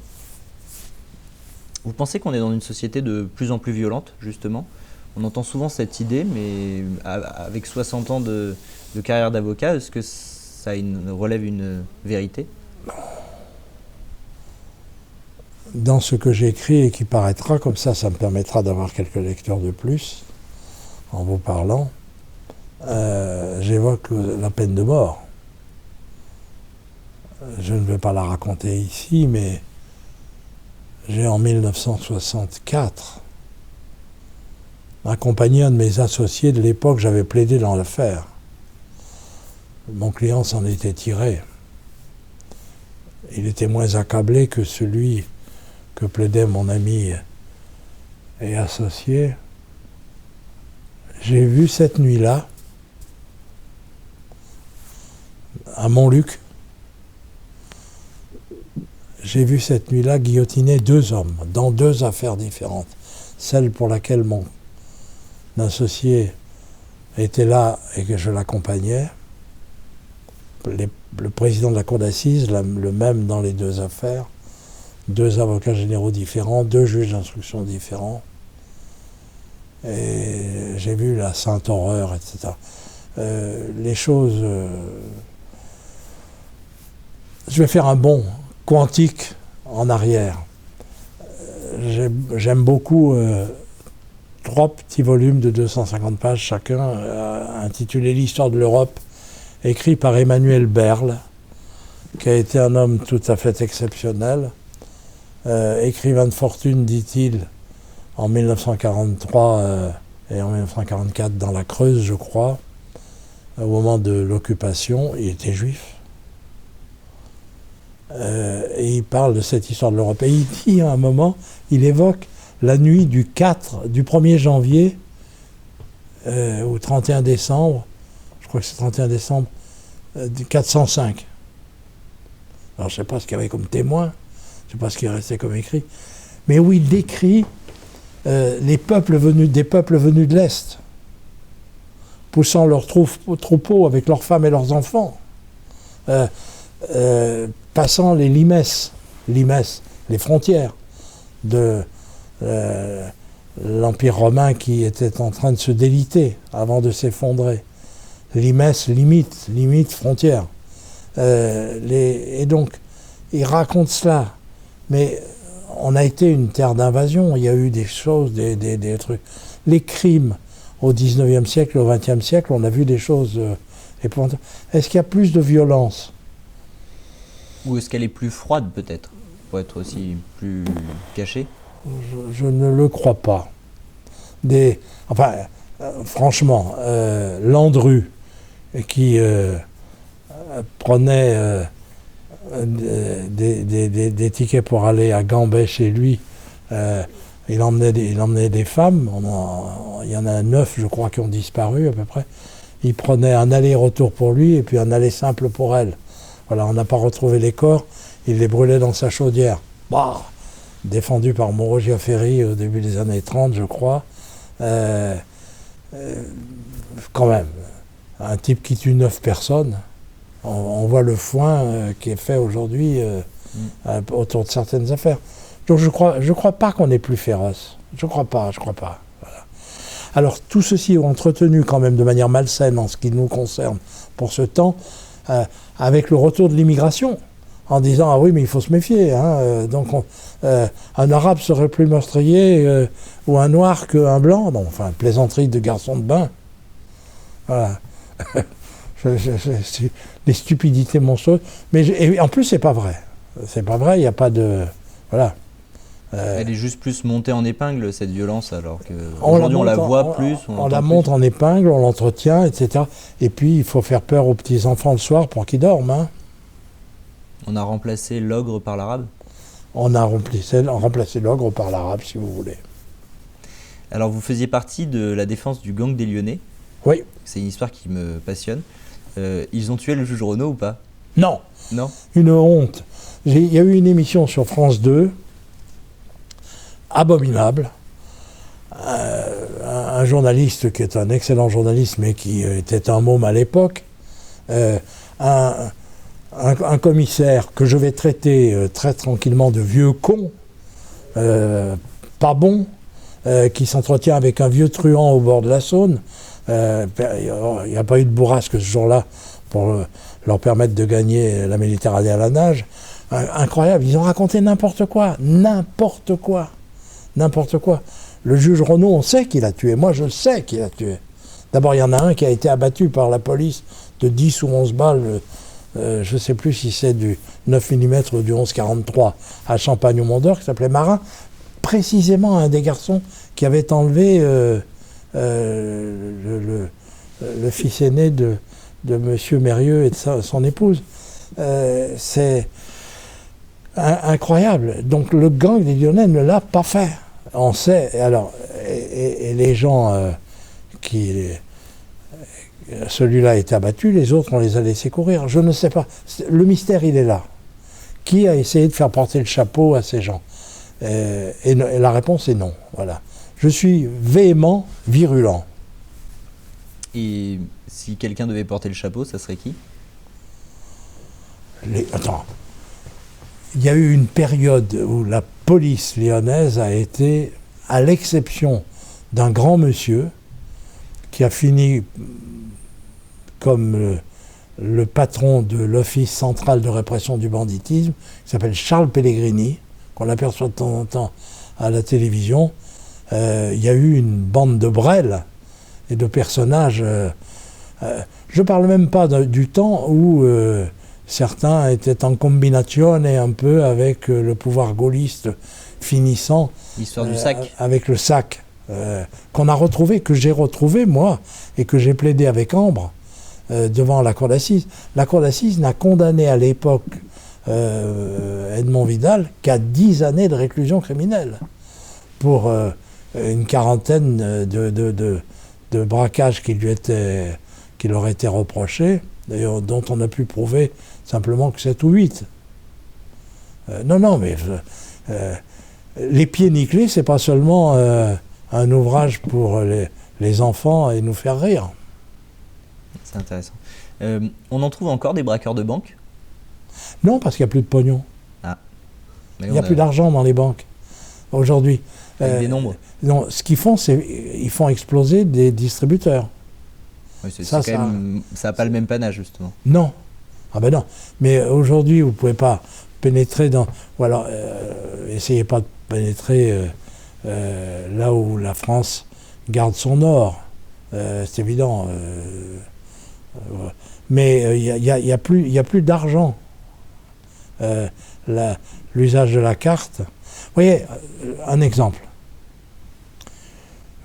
Vous pensez qu'on est dans une société de plus en plus violente, justement? On entend souvent cette idée, mais avec 60 ans de carrière d'avocat, est-ce que ça relève une vérité? Dans ce que j'écris et qui paraîtra, comme ça me permettra d'avoir quelques lecteurs de plus, en vous parlant, j'évoque la peine de mort. Je ne vais pas la raconter ici, mais j'ai en 1964 accompagné un de mes associés de l'époque, j'avais plaidé dans l'affaire. Mon client s'en était tiré. Il était moins accablé que celui que plaidait mon ami et associé. J'ai vu cette nuit-là, à Montluc, j'ai vu cette nuit-là guillotiner 2 hommes dans 2 affaires différentes. Celle pour laquelle mon associé était là et que je l'accompagnais, le président de la cour d'assises, le même dans les 2 affaires, 2 avocats généraux différents, 2 juges d'instruction différents. Et j'ai vu la sainte horreur, etc. Les choses... je vais faire un bond quantique en arrière. J'aime beaucoup 3 petits volumes de 250 pages chacun, intitulés L'histoire de l'Europe, écrit par Emmanuel Berle, qui a été un homme tout à fait exceptionnel, écrivain de fortune, dit-il, en 1943 et en 1944 dans la Creuse, je crois, au moment de l'occupation. Il était juif. Et il parle de cette histoire de l'Europe. Et il dit à un moment, il évoque la nuit du 1er janvier au 31 décembre, je crois que c'est 31 décembre, 405. Alors je ne sais pas ce qu'il y avait comme témoin, je ne sais pas ce qui est resté comme écrit, mais où il décrit des peuples venus de l'Est, poussant leurs troupeaux avec leurs femmes et leurs enfants, passant les limes, les frontières de l'Empire romain qui était en train de se déliter avant de s'effondrer. Limes, limite, frontière. Et donc, il raconte cela. Mais on a été une terre d'invasion, il y a eu des choses, des trucs. Les crimes au 19e siècle, au 20e siècle, on a vu des choses épouvantables. Est-ce qu'il y a plus de violence ? Ou est-ce qu'elle est plus froide, peut-être, pour être aussi plus cachée ? Je ne le crois pas. Franchement, Landru, qui prenait des tickets pour aller à Gambais chez lui, il emmenait des femmes, il y en a 9, je crois, qui ont disparu à peu près. Il prenait un aller-retour pour lui et puis un aller simple pour elle. Voilà, on n'a pas retrouvé les corps, il les brûlait dans sa chaudière. Bah, défendu par Mauro Giaferi au début des années 30, je crois. Quand même, un type qui tue 9 personnes, on voit le foin qui est fait aujourd'hui autour de certaines affaires. Donc je crois pas qu'on est plus féroce. Je crois pas. Voilà. Alors tout ceci est entretenu quand même de manière malsaine en ce qui nous concerne pour ce temps, avec le retour de l'immigration, en disant ah oui mais il faut se méfier, hein, un arabe serait plus meurtrier ou un noir qu'un blanc, non, enfin plaisanterie de garçon de bain, voilà. Les stupidités monstrueuses, et en plus c'est pas vrai, il n'y a pas de, voilà. Elle est juste plus montée en épingle, cette violence, alors qu'aujourd'hui on la voit plus. On la monte en épingle, on l'entretient, etc. Et puis il faut faire peur aux petits-enfants le soir pour qu'ils dorment. Hein. On a remplacé l'ogre par l'arabe ? On a remplacé l'ogre par l'arabe, si vous voulez. Alors vous faisiez partie de la défense du gang des Lyonnais. Oui. C'est une histoire qui me passionne. Ils ont tué le juge Renaud ou pas ? Non. Non ? Une honte. Il y a eu une émission sur France 2, abominable. Un journaliste qui est un excellent journaliste, mais qui était un môme à l'époque. Un commissaire que je vais traiter très tranquillement de vieux con, pas bon, qui s'entretient avec un vieux truand au bord de la Saône. Il n'y a pas eu de bourrasque ce jour-là pour leur permettre de gagner la Méditerranée à la nage. Incroyable, ils ont raconté n'importe quoi. Le juge Renaud, on sait qu'il a tué. Moi, je sais qu'il a tué. D'abord, il y en a un qui a été abattu par la police de 10 ou 11 balles. Je ne sais plus si c'est du 9 mm ou du 11,43 à Champagne au Mont-d'Or, qui s'appelait Marin. Précisément un des garçons qui avait enlevé le fils aîné de M. Mérieux et de son épouse. C'est incroyable. Donc le gang des Lyonnais ne l'a pas fait. On sait. Alors, et les gens celui-là a été abattu, les autres, on les a laissés courir. Je ne sais pas. Le mystère, il est là. Qui a essayé de faire porter le chapeau à ces gens ? Et la réponse est non. Voilà. Je suis véhément, virulent. Et si quelqu'un devait porter le chapeau, ça serait qui ? Attends. Il y a eu une période où la police lyonnaise a été, à l'exception d'un grand monsieur, qui a fini comme le patron de l'Office central de répression du banditisme, qui s'appelle Charles Pellegrini, qu'on aperçoit de temps en temps à la télévision, il y a eu une bande de brels et de personnages. Je ne parle même pas du temps où certains étaient en combinazione un peu avec le pouvoir gaulliste finissant. L'histoire du sac. Avec le sac, qu'on a retrouvé, que j'ai retrouvé moi, et que j'ai plaidé avec Ambre devant la cour d'assises. La cour d'assises n'a condamné à l'époque Edmond Vidal qu'à 10 années de réclusion criminelle pour une quarantaine de braquages qui leur étaient reprochés, d'ailleurs, dont on a pu prouver simplement que 7 ou 8. Non, mais Les Pieds Nickelés, c'est pas seulement un ouvrage pour les enfants et nous faire rire. C'est intéressant. On en trouve encore des braqueurs de banque? Non, parce qu'il n'y a plus de pognon. Ah. Il n'y a plus d'argent dans les banques aujourd'hui. Avec des nombres. Non, ce qu'ils font, c'est ils font exploser des distributeurs. Oui, ça n'a pas le même panache, justement. Non. Ah ben non. Mais aujourd'hui, vous ne pouvez pas pénétrer dans... Ou alors, essayez pas de pénétrer là où la France garde son or. C'est évident. Mais il n'y a plus d'argent. L'usage de la carte. Vous voyez, un exemple.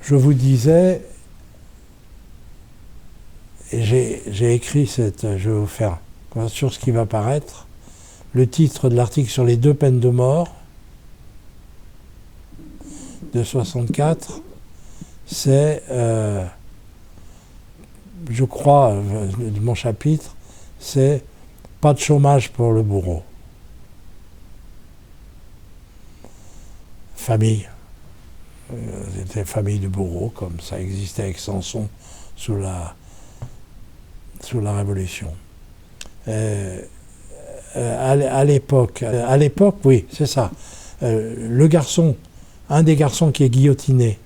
Je vous disais, et j'ai écrit je vais vous faire sur ce qui va paraître, le titre de l'article sur les 2 peines de mort de 64, c'est, je crois, de mon chapitre, c'est « Pas de chômage pour le bourreau ». Famille. C'était famille de bourreaux, comme ça existait avec Samson sous la Révolution. À l'époque, oui, c'est ça. Le garçon, un des garçons qui est guillotiné,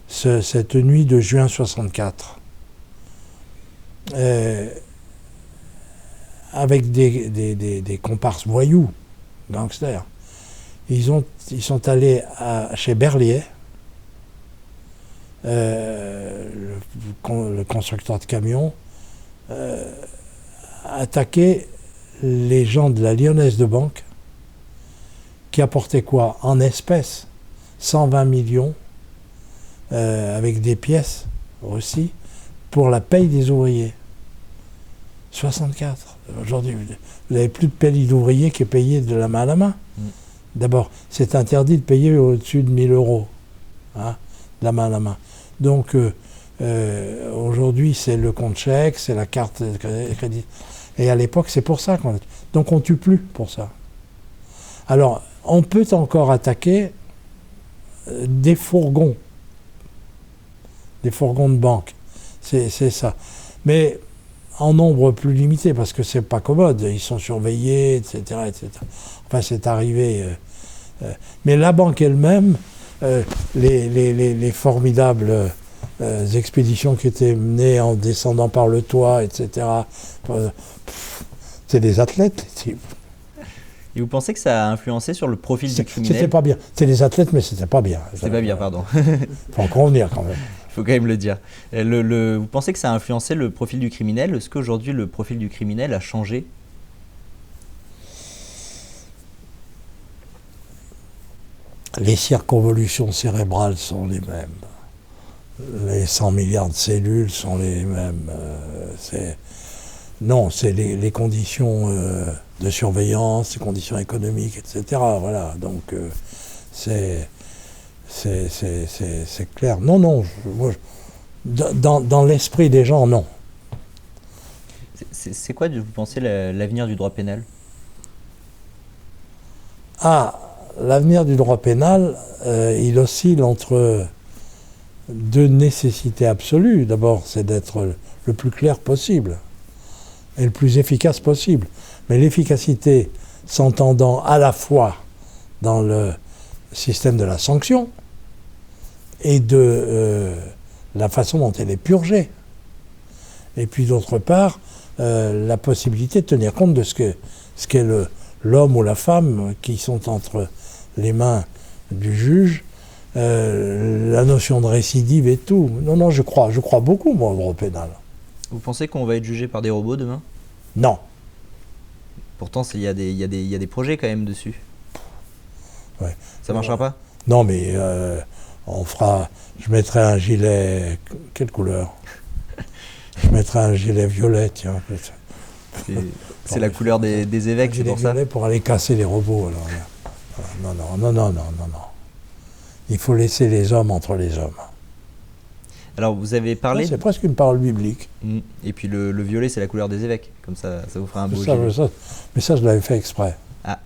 cette nuit de juin 64, avec des comparses voyous, gangsters, ils sont allés chez Berliet, le constructeur de camions, attaquer les gens de la Lyonnaise de Banque qui apportaient quoi? En espèces, 120 millions, avec des pièces aussi, pour la paye des ouvriers. 64. Aujourd'hui, vous n'avez plus de paye d'ouvriers qui est payée de la main à la main. D'abord, c'est interdit de payer au-dessus de 1000 euros, hein, de la main à la main. Donc, aujourd'hui, c'est le compte chèque, c'est la carte de crédit. Et à l'époque, c'est pour ça qu'on... Donc, on ne tue plus pour ça. Alors, on peut encore attaquer des fourgons de banque. C'est ça. Mais en nombre plus limité, parce que c'est pas commode. Ils sont surveillés, etc., etc. Enfin, c'est arrivé. Mais la banque elle-même, les formidables expéditions qui étaient menées en descendant par le toit, etc., c'est des athlètes, les types. Et vous pensez que ça a influencé sur le profil du criminel? C'était pas bien. C'était des athlètes, mais c'était pas bien. C'était pas bien, pardon. Faut en convenir quand même. Il faut quand même le dire. Vous pensez que ça a influencé le profil du criminel? Est-ce qu'aujourd'hui le profil du criminel a changé? Les circonvolutions cérébrales sont les mêmes. Les 100 milliards de cellules sont les mêmes. Non, c'est les conditions de surveillance, les conditions économiques, etc. Voilà, donc c'est clair. Non, dans l'esprit des gens, non. C'est quoi, vous pensez, l'avenir du droit pénal? L'avenir du droit pénal, il oscille entre 2 nécessités absolues. D'abord, c'est d'être le plus clair possible et le plus efficace possible. Mais l'efficacité s'entendant à la fois dans le système de la sanction et de la façon dont elle est purgée. Et puis d'autre part, la possibilité de tenir compte de ce qu'est l'homme ou la femme qui sont entre les mains du juge, la notion de récidive et tout. Non, je crois beaucoup, moi, au droit pénal. Vous pensez qu'on va être jugé par des robots demain? Non. Pourtant, il y a des projets quand même dessus. Ouais. Ça marchera pas? Non, mais je mettrai un gilet... Quelle couleur? Je mettrai un gilet violet, tiens. C'est la couleur des évêques, c'est pour ça? Pour aller casser les robots, alors. Non. Il faut laisser les hommes entre les hommes. Alors, vous avez parlé... C'est presque une parole biblique. Et puis le violet, c'est la couleur des évêques. Comme ça vous fera un beau gilet. Mais ça, je l'avais fait exprès. Ah.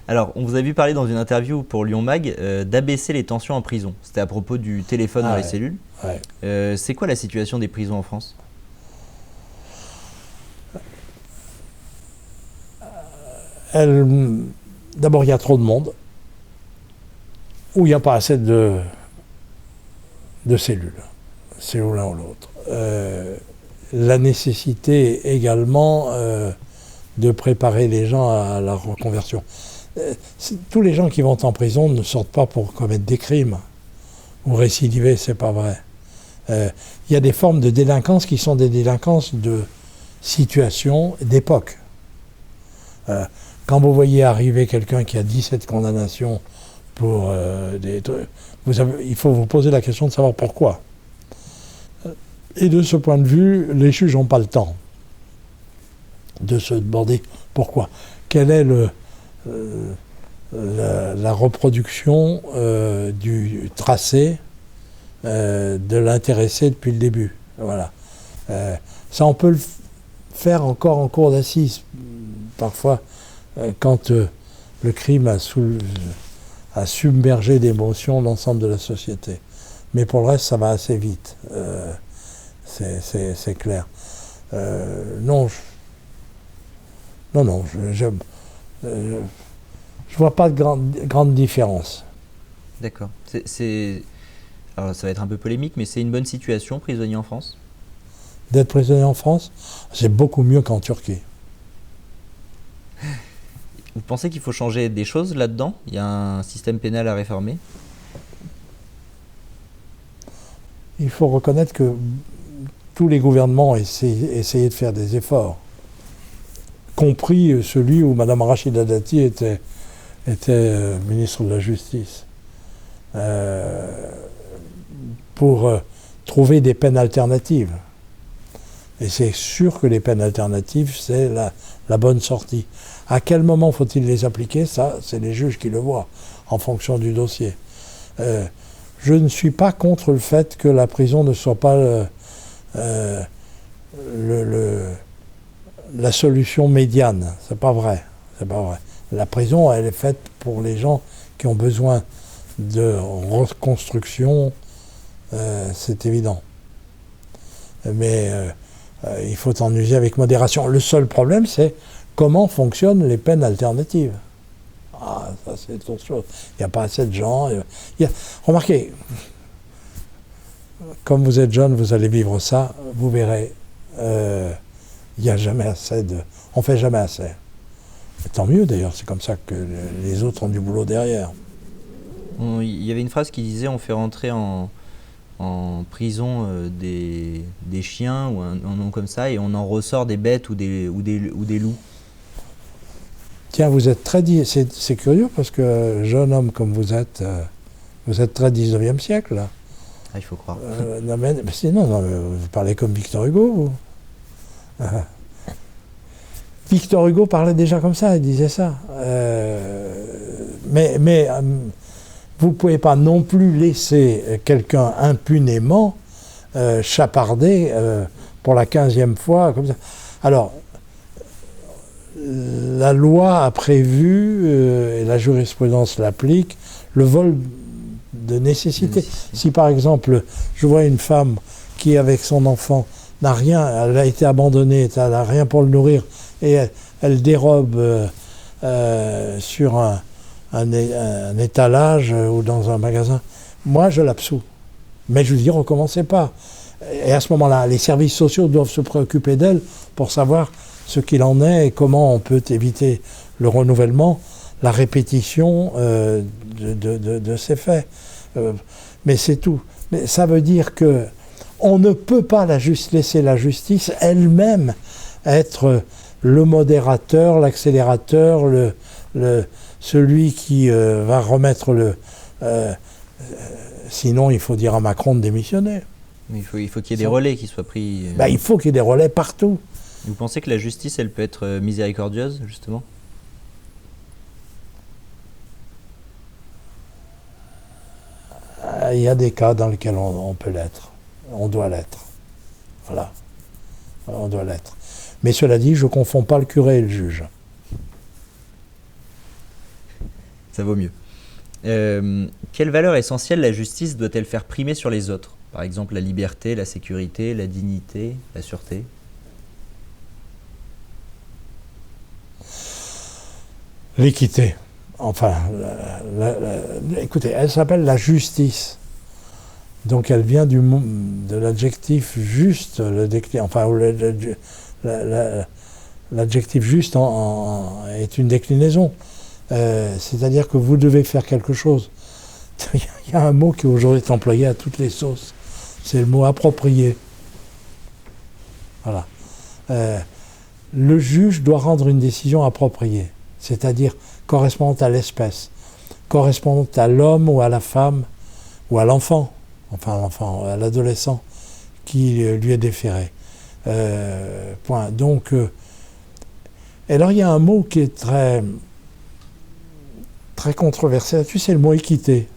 Alors, on vous a vu parler dans une interview pour Lyon Mag d'abaisser les tensions en prison. C'était à propos du téléphone dans les cellules. Ouais. C'est quoi la situation des prisons en France? D'abord, il y a trop de monde, ou il n'y a pas assez de cellules. C'est l'un ou l'autre. La nécessité également de préparer les gens à la reconversion. Tous les gens qui vont en prison ne sortent pas pour commettre des crimes ou récidiver, c'est pas vrai. Il y a des formes de délinquance qui sont des délinquances de situation, d'époque. Quand vous voyez arriver quelqu'un qui a 17 condamnations pour des trucs, il faut vous poser la question de savoir pourquoi. Et de ce point de vue, les juges n'ont pas le temps de se demander pourquoi. Quelle est la reproduction du tracé de l'intéressé depuis le début. Voilà. Ça, on peut le faire encore en cours d'assises, parfois, quand le crime a submergé d'émotions l'ensemble de la société. Mais pour le reste, ça va assez vite. C'est clair. Je vois pas de grande différence. D'accord. Alors ça va être un peu polémique, mais c'est une bonne situation, prisonnier en France? D'être prisonnier en France, c'est beaucoup mieux qu'en Turquie. Vous pensez qu'il faut changer des choses là-dedans? Il y a un système pénal à réformer? Il faut reconnaître que tous les gouvernements ont essayé de faire des efforts, compris celui où Mme Rachida Dati était ministre de la Justice, pour trouver des peines alternatives. Et c'est sûr que les peines alternatives, c'est la bonne sortie. À quel moment faut-il les appliquer? Ça, c'est les juges qui le voient, en fonction du dossier. Je ne suis pas contre le fait que la prison ne soit pas la solution médiane. C'est pas vrai. La prison, elle est faite pour les gens qui ont besoin de reconstruction, c'est évident. Mais il faut en user avec modération. Le seul problème, c'est comment fonctionnent les peines alternatives. Ah, ça c'est autre chose. Il n'y a pas assez de gens. Remarquez, comme vous êtes jeune, vous allez vivre ça, vous verrez, il n'y a jamais assez on ne fait jamais assez. Et tant mieux d'ailleurs, c'est comme ça que les autres ont du boulot derrière. Il y avait une phrase qui disait on fait rentrer en prison des chiens ou un nom comme ça et on en ressort des bêtes ou des loups. Tiens, vous êtes très... C'est curieux parce que jeune homme comme vous êtes très 19e siècle. Là. Ah, il faut croire. Non, vous parlez comme Victor Hugo, vous. Victor Hugo parlait déjà comme ça, il disait ça. Mais vous ne pouvez pas non plus laisser quelqu'un impunément chaparder pour la 15e fois, comme ça. Alors, la loi a prévu, et la jurisprudence l'applique, le vol de nécessité. Si par exemple, je vois une femme qui, avec son enfant, n'a rien, elle a été abandonnée, elle n'a rien pour le nourrir, et elle dérobe sur un étalage ou dans un magasin, moi je l'absous. Mais je veux dire, recommencez pas. Et à ce moment-là, les services sociaux doivent se préoccuper d'elle pour savoir ce qu'il en est et comment on peut éviter le renouvellement, la répétition de ces faits. mais c'est tout. Mais ça veut dire que on ne peut pas laisser la justice elle-même être le modérateur, l'accélérateur, celui qui va remettre sinon, il faut dire à Macron de démissionner. Il faut qu'il y ait des relais qui soient pris. Il faut qu'il y ait des relais partout. Vous pensez que la justice, elle peut être miséricordieuse, justement ? Il y a des cas dans lesquels on peut l'être. On doit l'être. Voilà. On doit l'être. Mais cela dit, je ne confonds pas le curé et le juge. Ça vaut mieux. Quelle valeur essentielle la justice doit-elle faire primer sur les autres ? Par exemple, la liberté, la sécurité, la dignité, la sûreté ? L'équité. Enfin, écoutez, elle s'appelle la justice. Donc elle vient de l'adjectif juste, l'adjectif juste est une déclinaison. C'est-à-dire que vous devez faire quelque chose. Il y a un mot qui aujourd'hui est employé à toutes les sauces. C'est le mot approprié. Voilà. Le juge doit rendre une décision appropriée, c'est-à-dire correspondante à l'espèce, correspondante à l'homme ou à la femme ou à l'enfant, à l'adolescent qui lui est déféré. Point. Donc, alors il y a un mot qui est très controversé là-dessus, c'est le mot équité.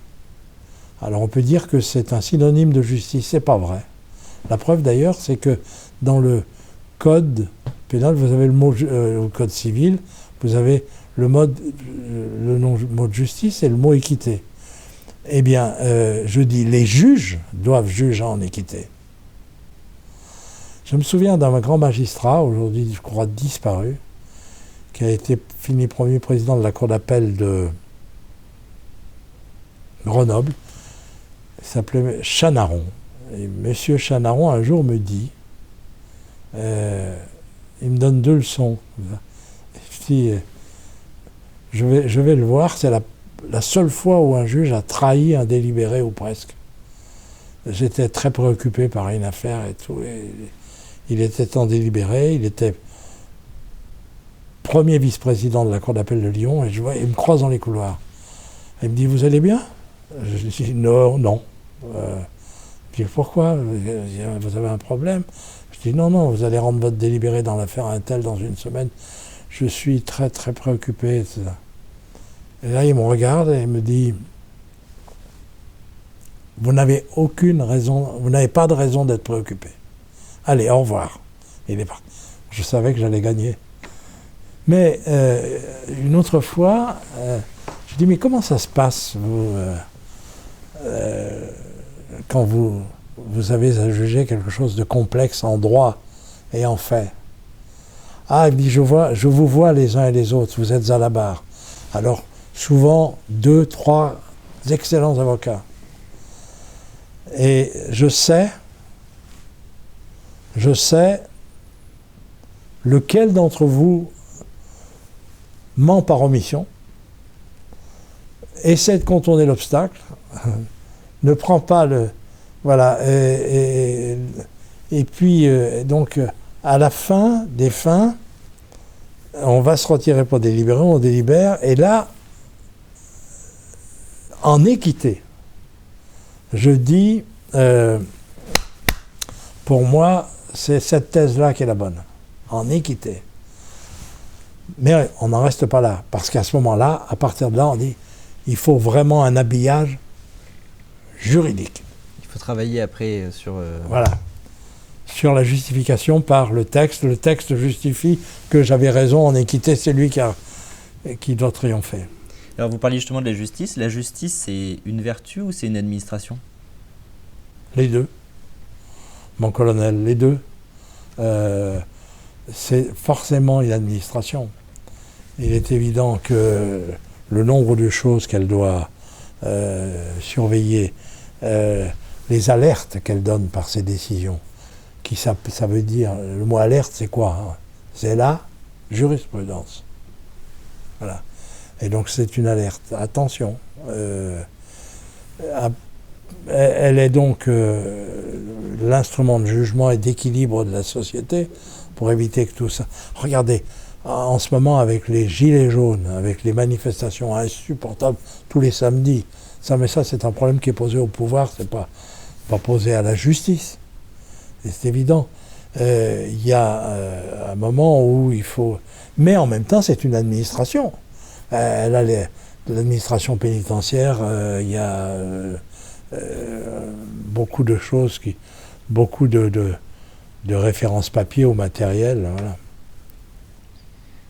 Alors on peut dire que c'est un synonyme de justice, c'est pas vrai. La preuve d'ailleurs, c'est que dans le code pénal, vous avez le mot code civil, vous avez le mot de justice et le mot équité. Eh bien, je dis, les juges doivent juger en équité. Je me souviens d'un grand magistrat, aujourd'hui je crois disparu, qui a été fini premier président de la cour d'appel de Grenoble. Il s'appelait Chanaron. Et M. Chanaron, un jour, me dit, il me donne 2 leçons. Je dis, je vais le voir, c'est la seule fois où un juge a trahi un délibéré, ou presque. J'étais très préoccupé par une affaire et tout. Et il était en délibéré, il était premier vice-président de la cour d'appel de Lyon, et il me croise dans les couloirs. Il me dit, vous allez bien ? Je dis, non. Je dis, pourquoi ? Vous avez un problème ? Je dis, non, vous allez rendre votre délibéré dans l'affaire Intel dans 1 semaine. Je suis très, très préoccupé, etc. Et là, il me regarde et il me dit, vous n'avez pas de raison d'être préoccupé. Allez, au revoir. Il est parti. Je savais que j'allais gagner. Mais une autre fois, je dis, mais comment ça se passe, vous, quand vous avez à juger quelque chose de complexe en droit et en fait? Ah, il dit, je vous vois les uns et les autres, vous êtes à la barre. Alors, souvent, 2, 3 excellents avocats. Et je sais lequel d'entre vous ment par omission, essaie de contourner l'obstacle, ne prend pas le... Voilà. Et puis, donc, à la fin des fins, on va se retirer pour délibérer, on délibère, et là, en équité, je dis, pour moi, c'est cette thèse-là qui est la bonne, en équité. Mais on n'en reste pas là, parce qu'à ce moment-là, à partir de là, on dit, il faut vraiment un habillage juridique. Il faut travailler après sur... Voilà. Sur la justification par le texte. Le texte justifie que j'avais raison en équité, c'est lui qui doit triompher. Alors vous parliez justement de la justice. La justice, c'est une vertu ou c'est une administration ? Les deux. Mon colonel, les deux. C'est forcément une administration. Il est évident que le nombre de choses qu'elle doit surveiller, les alertes qu'elle donne par ses décisions, ça veut dire, le mot alerte, c'est quoi ? C'est la jurisprudence. Voilà. Et donc c'est une alerte. Attention. Elle est donc l'instrument de jugement et d'équilibre de la société pour éviter que tout ça... Regardez, en ce moment, avec les gilets jaunes, avec les manifestations insupportables tous les samedis, mais ça, c'est un problème qui est posé au pouvoir, c'est pas posé à la justice. Et c'est évident. Il y a un moment où il faut... Mais en même temps, c'est une administration. Elle a l'administration pénitentiaire, il y a beaucoup de choses, beaucoup de références papier au matériel. Voilà.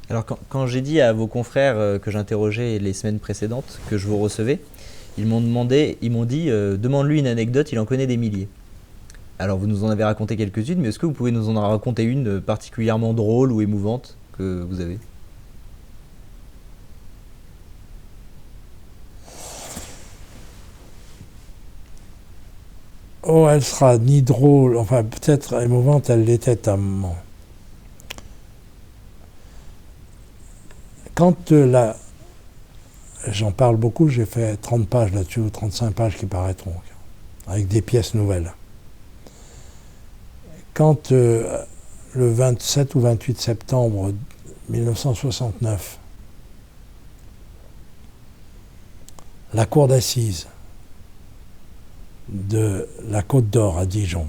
Alors quand j'ai dit à vos confrères que j'interrogeais les semaines précédentes que je vous recevais, ils m'ont dit demande-lui une anecdote, il en connaît des milliers. Alors vous nous en avez raconté quelques-unes, mais est-ce que vous pouvez nous en raconter une particulièrement drôle ou émouvante que vous avez ? Oh, elle sera ni drôle, enfin peut-être émouvante, elle l'était à un moment. Quand j'en parle beaucoup, j'ai fait 30 pages là-dessus, ou 35 pages qui paraîtront, avec des pièces nouvelles. Quand le 27 ou 28 septembre 1969, la cour d'assises de la Côte d'Or à Dijon,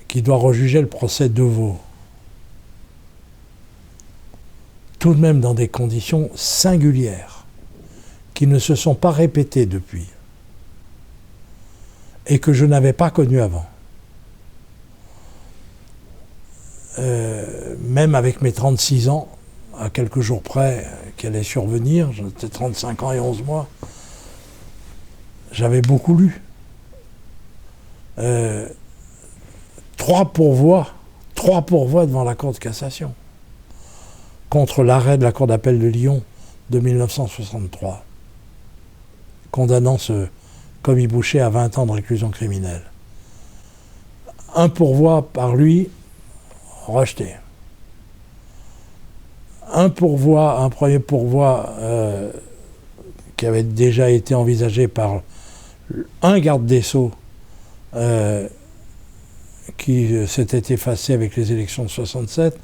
qui doit rejuger le procès Deveau, tout de même dans des conditions singulières, qui ne se sont pas répétées depuis, et que je n'avais pas connues avant. Même avec mes 36 ans, à quelques jours près qui allaient survenir, j'étais 35 ans et 11 mois, j'avais beaucoup lu. 3 pourvois devant la Cour de cassation, contre l'arrêt de la Cour d'appel de Lyon de 1963, condamnant ce commis Boucher à 20 ans de réclusion criminelle. Un pourvoi par lui, rejeté. Un premier pourvoi qui avait déjà été envisagé par un garde des Sceaux qui s'était effacé avec les élections de 67,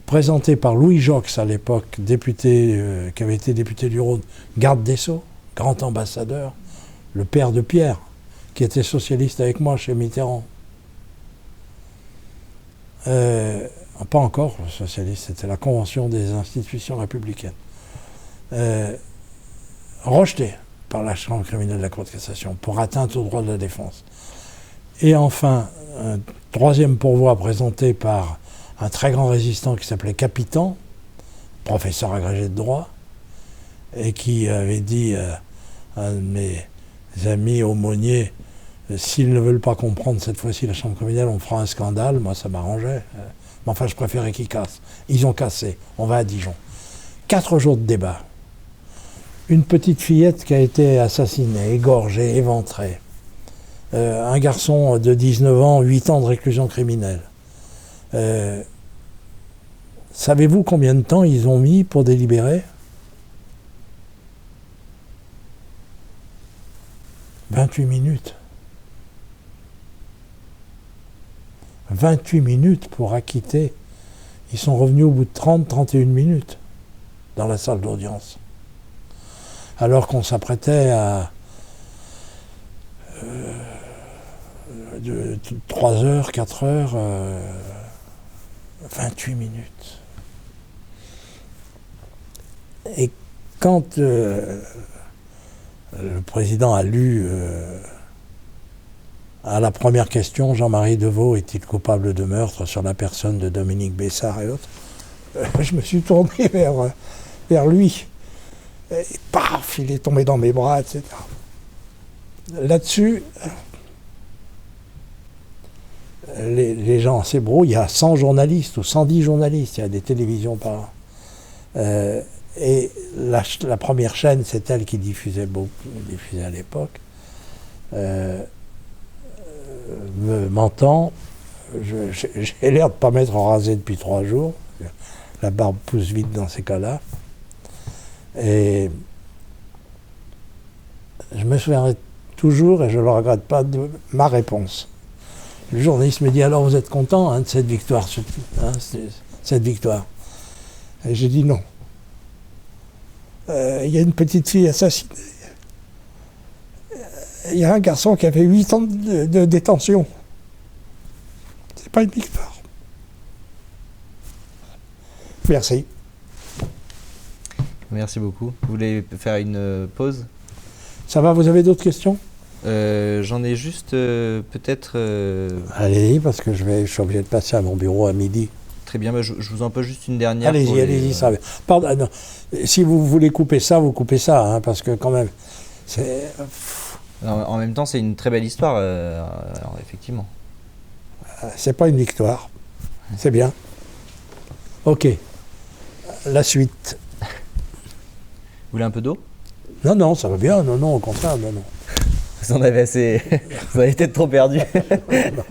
présenté par Louis Jox à l'époque, député qui avait été député du Rhône, garde des Sceaux, grand ambassadeur, le père de Pierre, qui était socialiste avec moi chez Mitterrand. Pas encore socialiste, c'était la Convention des institutions républicaines. Rejeté par la Chambre criminelle de la Cour de cassation pour atteinte aux droits de la défense. Et enfin, un troisième pourvoi présenté par un très grand résistant qui s'appelait Capitan, professeur agrégé de droit, et qui avait dit à un de mes amis aumôniers, s'ils ne veulent pas comprendre cette fois-ci la Chambre criminelle, on fera un scandale. Moi, ça m'arrangeait. Mais enfin, je préférais qu'ils cassent. Ils ont cassé. On va à Dijon. 4 jours de débat. Une petite fillette qui a été assassinée, égorgée, éventrée. Un garçon de 19 ans, 8 ans de réclusion criminelle. Savez-vous combien de temps ils ont mis pour délibérer ? 28 minutes. 28 minutes pour acquitter. Ils sont revenus au bout de 31 minutes dans la salle d'audience. Alors qu'on s'apprêtait à 3 heures, 4 heures, 28 minutes. Et quand le président a lu à la première question, Jean-Marie Deveau est-il coupable de meurtre sur la personne de Dominique Bessard et autres, je me suis tourné vers lui. Et paf, il est tombé dans mes bras, etc. Là-dessus, les gens s'ébrouillent. Il y a 100 journalistes ou 110 journalistes, il y a des télévisions par an. Et la première chaîne, c'est elle qui diffusait à l'époque, m'entend. J'ai l'air de ne pas m'être rasé depuis 3 jours. La barbe pousse vite dans ces cas-là. Et je me souviendrai toujours, et je ne le regrette pas, de ma réponse. Le journaliste me dit, alors vous êtes content de cette victoire, cette victoire. Et j'ai dit non. Il y a une petite fille assassinée. Il y a un garçon qui a fait 8 ans de détention. C'est pas une victoire. Merci. Merci beaucoup. Vous voulez faire une pause? Ça va, vous avez d'autres questions? J'en ai juste peut-être... Allez-y, parce que je suis obligé de passer à mon bureau à midi. Très bien, je vous en pose juste une dernière. Allez-y, ça va. Pardon, non. Si vous voulez couper ça, vous coupez ça, hein, parce que quand même, c'est... En même temps, c'est une très belle histoire, alors effectivement. C'est pas une victoire. C'est bien. Ok. La suite. Vous voulez un peu d'eau? Non, ça va bien. Non, au contraire, non. Vous en avez assez... Vous avez peut-être trop perdu. Non,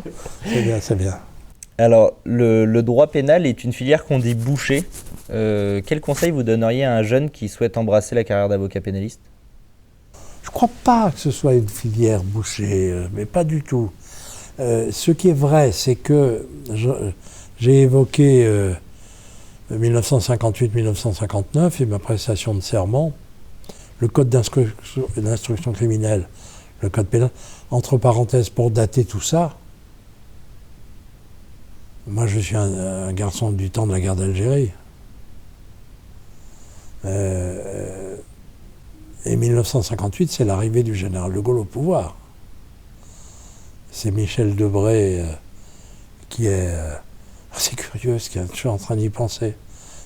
c'est bien. Alors, le droit pénal est une filière qu'on dit bouchée. Quel conseil vous donneriez à un jeune qui souhaite embrasser la carrière d'avocat pénaliste? Je ne crois pas que ce soit une filière bouchée, mais pas du tout. Ce qui est vrai, c'est que j'ai évoqué 1958-1959 et ma prestation de serment, le code d'instruction criminelle, le code pénal, entre parenthèses, pour dater tout ça. Moi, je suis un garçon du temps de la guerre d'Algérie. Et 1958, c'est l'arrivée du général de Gaulle au pouvoir. C'est Michel Debré qui est... c'est curieux, je suis en train d'y penser.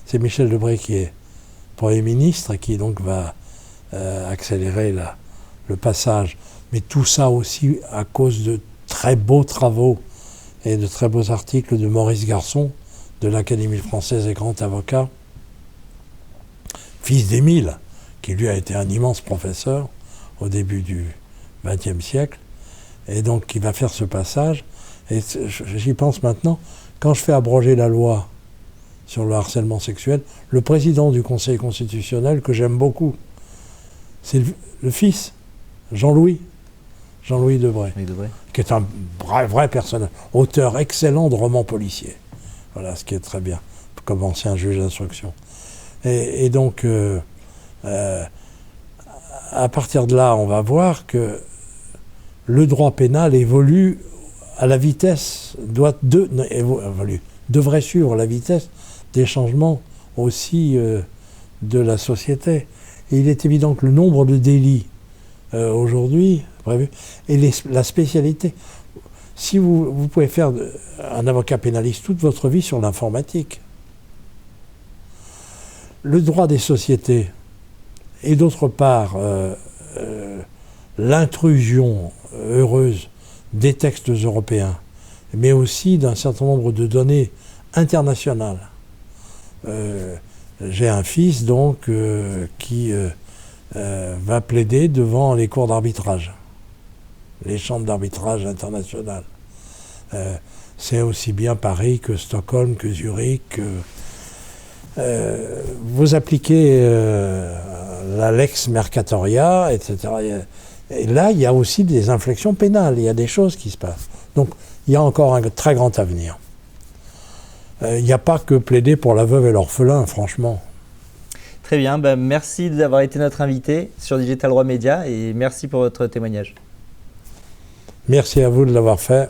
C'est Michel Debré qui est Premier ministre et qui donc va accélérer le passage. Mais tout ça aussi à cause de très beaux travaux et de très beaux articles de Maurice Garçon, de l'Académie française et grand avocat, fils d'Émile, qui lui a été un immense professeur au début du XXe siècle, et donc qui va faire ce passage. Et j'y pense maintenant, quand je fais abroger la loi sur le harcèlement sexuel, le président du Conseil constitutionnel, que j'aime beaucoup, c'est le fils, Jean-Louis Debré, qui est un vrai personnage, auteur excellent de romans policiers. Voilà, ce qui est très bien, comme ancien juge d'instruction. Et donc, à partir de là, on va voir que le droit pénal évolue à la vitesse, devrait suivre la vitesse des changements aussi de la société. Et il est évident que le nombre de délits aujourd'hui prévu et la spécialité. Si vous pouvez faire un avocat pénaliste toute votre vie sur l'informatique, le droit des sociétés et d'autre part l'intrusion heureuse des textes européens, mais aussi d'un certain nombre de données internationales. J'ai un fils donc qui va plaider devant les cours d'arbitrage, les chambres d'arbitrage internationales. C'est aussi bien Paris que Stockholm, que Zurich. Vous appliquez la lex mercatoria, etc. Et là, il y a aussi des inflexions pénales, il y a des choses qui se passent. Donc, il y a encore un très grand avenir. Il n'y a pas que plaider pour la veuve et l'orphelin, franchement. Très bien, merci d'avoir été notre invité sur Digital Droit Média et merci pour votre témoignage. Merci à vous de l'avoir fait.